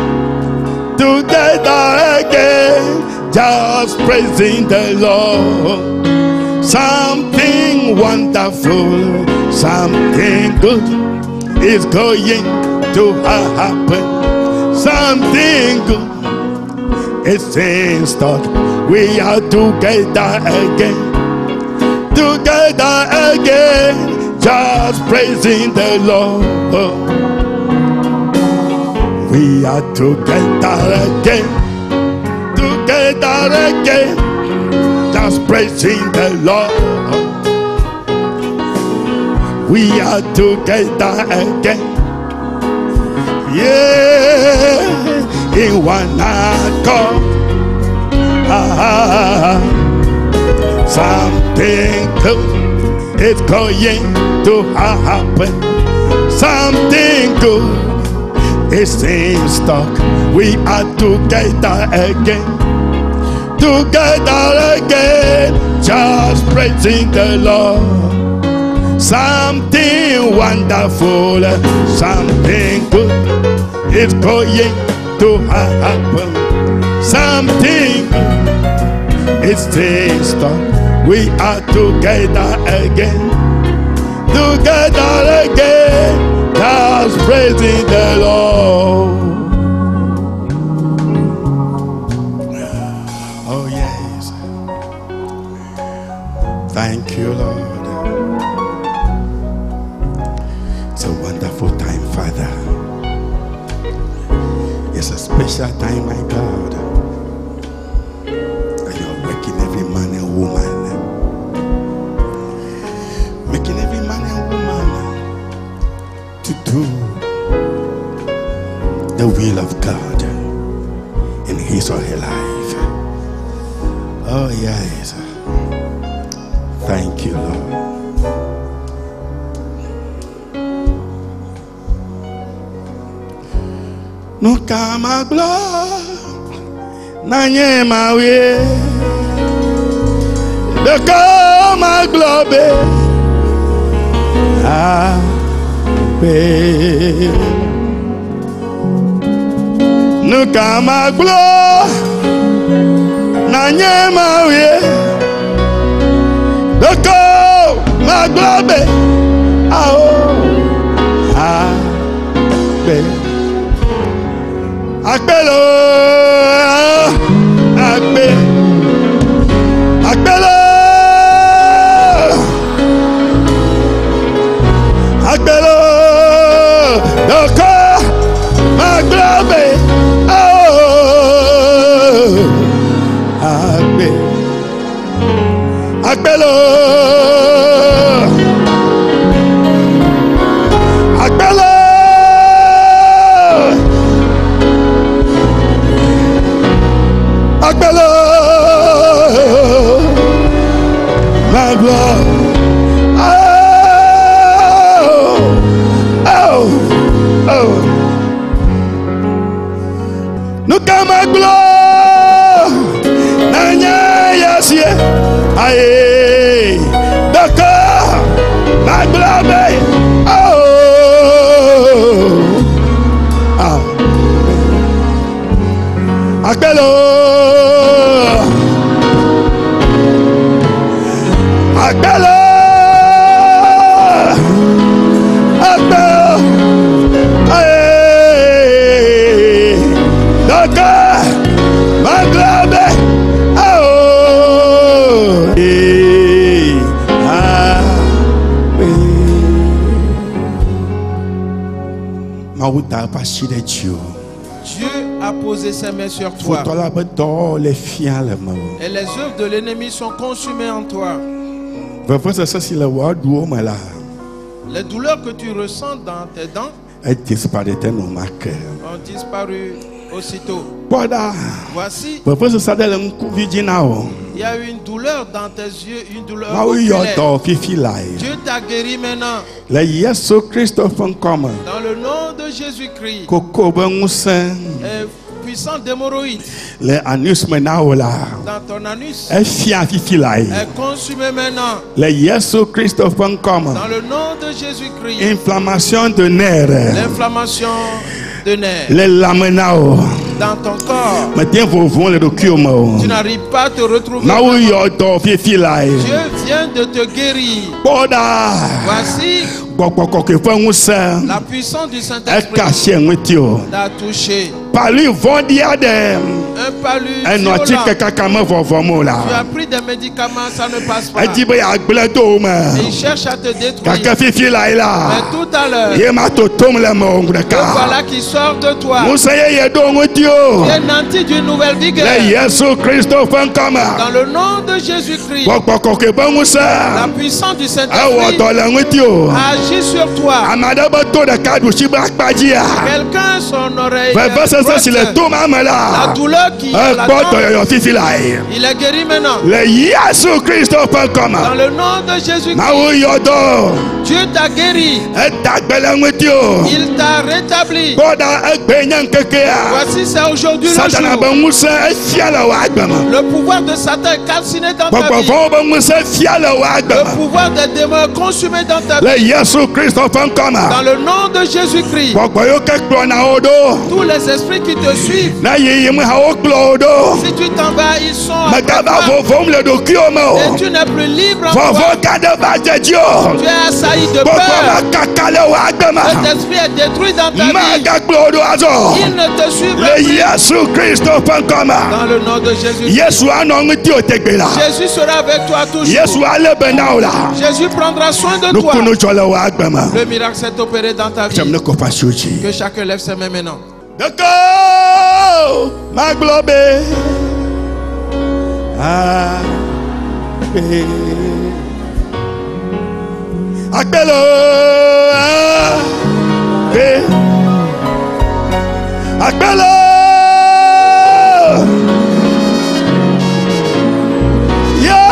Together again, just praising the Lord. Something wonderful, something good is going to happen. Something good is in stock. We are together again. Together again, just praising the Lord. We are together again. Together again, just praising the Lord. We are together again. Yeah, in one accord. Something good is going to happen. Something good is in stock. We are together again. Together again, just praising the Lord. Something wonderful, something good is going to happen. Something good is in stock. We are together again. Together again, just praising the Lord. Oh yes. Thank you, Lord. It's a wonderful time, Father. It's a special time, my God. And you're making every man and woman. Making every man and woman to do the will of God in his or her life. Oh, yes. Thank you, Lord. Nuka maglo nanye mawe deko maglobe be nuka maglo nanye mawe deko maglobe be Agbelo, agbelo, agbelo, Nous camaglo. Nanya yasie. Aye. D'accord. Maglabe. Oh. Ah. Akbelo. Akbelo. Dieu a posé ses mains sur toi. Et les œuvres de l'ennemi sont consumées en toi. Les douleurs que tu ressens dans tes dents ont disparu aussitôt. Voici, il y a une douleur dans tes yeux, une douleur oculaire. Dieu t'a guéri maintenant. Dans le nom de Jésus-Christ. Puissant d'hémorroïdes dans ton anus est consumé maintenant. Dans le nom de Jésus-Christ. Inflammation de nerfs. L'inflammation de nerfs. Les laminaux dans ton corps. Tu n'arrives pas à te retrouver. Dieu vient de te guérir. Voici la puissance du Saint-Esprit t'a touché. Palu un palu violent. Tu as pris des médicaments, ça ne passe pas. Et il cherche à te détruire. Mais tout à l'heure, voilà qui sort de toi. Tu es nanti d'une nouvelle vigueur. Dans le nom de Jésus-Christ, la puissance du Saint-Esprit agit sur toi. Quelqu'un son oreille la douleur qui est là-dedans, il est guéri maintenant. Dans le nom de Jésus-Christ, Dieu t'a guéri. Il t'a rétabli. Voici, c'est aujourd'hui le jour. Le pouvoir de Satan est calciné dans ta vie. Le pouvoir des démons est consumé dans ta vie. Dans le nom de Jésus-Christ, tous les esprits qui te suivent, si tu t'en vas, ils sont à toi. Et tu n'es plus libre en toi. Tu es assailli de peur. Cet esprit est détruit dans ta vie. Il ne te suivra plus. Dans le nom de Jésus. Jésus sera avec toi toujours. Jésus prendra soin de toi. Le miracle s'est opéré dans ta vie. Que chacun lève ses mains maintenant. D'accord, ma globe. Akbelo, Akbelo, yeah,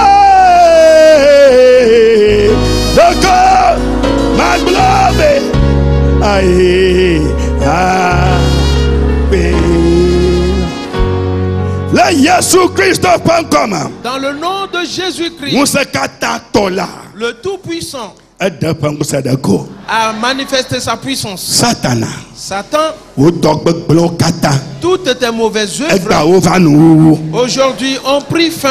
d'accord, ma globe. Aïe, dans le nom de Jésus-Christ, le Tout-Puissant a manifesté sa puissance. Satan, toutes tes mauvaises œuvres aujourd'hui ont pris fin.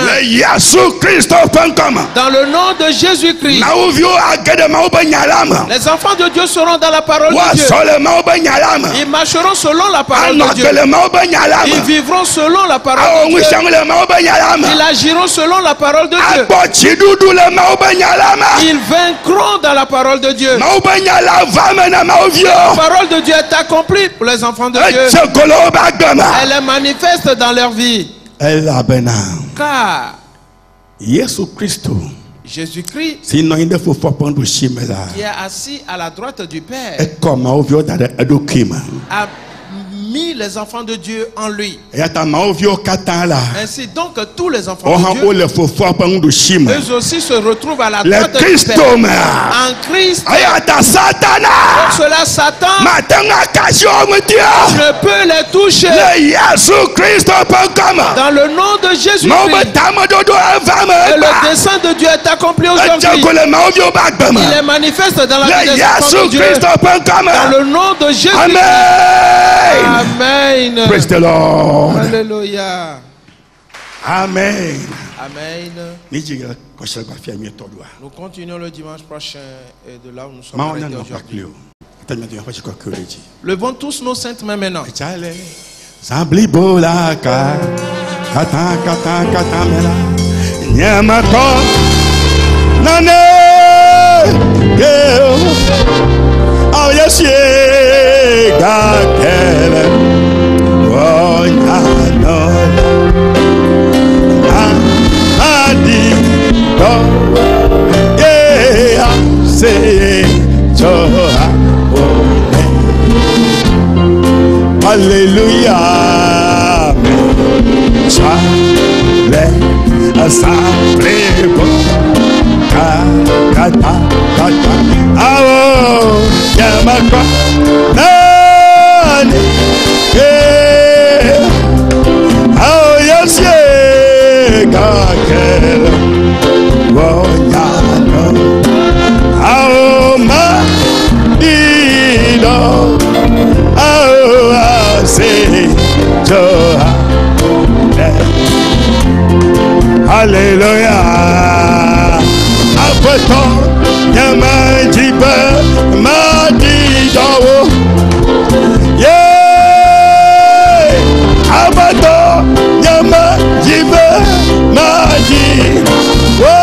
Dans le nom de Jésus-Christ, les enfants de Dieu seront dans la parole de Dieu. Ils marcheront selon la parole de Dieu. Ils vivront selon la parole de Dieu. Ils agiront selon la parole de Dieu. Ils vaincront dans la parole de Dieu. La parole de Dieu est accomplie pour les enfants de Dieu. Elle est manifeste dans leur vie. Car Jésus-Christ, qui est assis à la droite du Père, a mis les enfants de Dieu en lui. Ainsi donc tous les enfants de Dieu, eux aussi se retrouvent à la droite de Christ. En Christ. Pour cela, Satan ne peut les toucher. Dans le nom de Jésus-Christ. Et le dessein de Dieu est accompli aujourd'hui. Il est manifeste dans la vie des enfants de Dieu. Dans le nom de Jésus. Amen. Praise the Lord. Alléluia. Amen. Amen. Nous continuons le dimanche prochain et de là où nous sommes arrêtés aujourd'hui. Levons tous nos saintes mains maintenant. Oh yes, yeah, God can. Oh, no, yeah, say so. Hallelujah. Let us pray. Oh, yeah, my God. Oh, yes, yeah, God can. Oh, yeah, no. Oh, my dear. Oh, I say, Joe. Hallelujah. Apoto yamajiba madidawo. Yeah. Apoto yamajiba madidawo.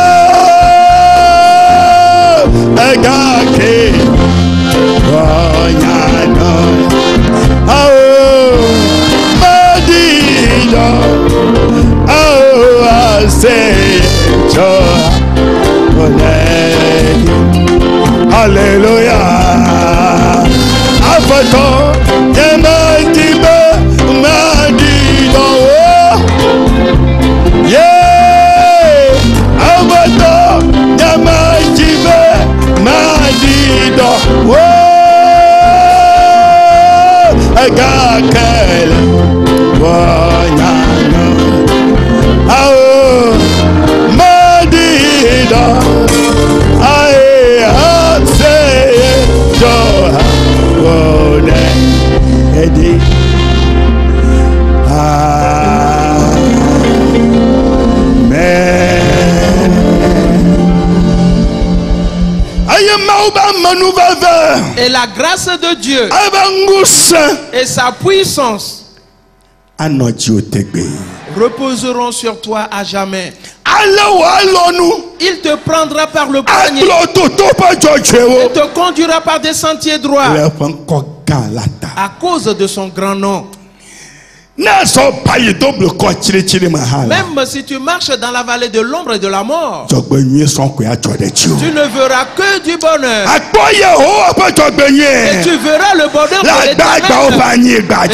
Agake. Oh yana. Oh madidawo. Oh, I say, joy, hallelujah. Afato, yemadiba, madido, yeah. Afato, yemadiba, madido, oh, agakel, wanyano. Oh, Madida, I have said, Joe, oh, Eddie, Amen. Et la grâce de Dieu et sa puissance reposeront sur toi à jamais. Il te prendra par le poignet et te conduira par des sentiers droits à cause de son grand nom. Même si tu marches dans la vallée de l'ombre et de la mort, tu ne verras que du bonheur. Et tu verras le bonheur pour l'éternel.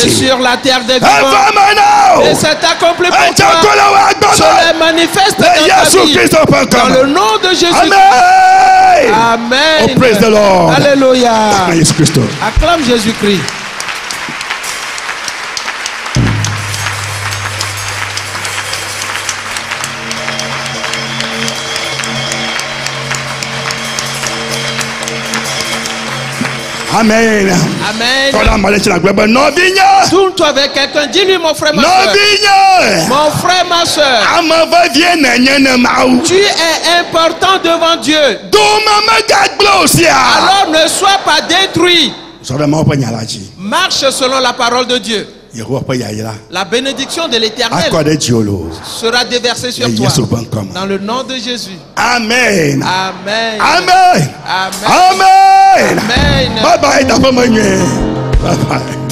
Et sur la terre des vivants. Et c'est accompli pour toi. Cela est manifeste dans ta vie. Dans le nom de Jésus. Amen. Oh, praise the Lord. Alléluia. Acclame Jésus-Christ. Amen. Amen. Tourne-toi avec quelqu'un, dis-lui mon frère, ma soeur. Mon frère, ma soeur. Tu es important devant Dieu. Alors ne sois pas détruit. Marche selon la parole de Dieu. La bénédiction de l'Éternel sera déversée sur toi. Dans le nom de Jésus. Amen. Amen. Amen. Amen. Amen. Bye bye. Bye bye.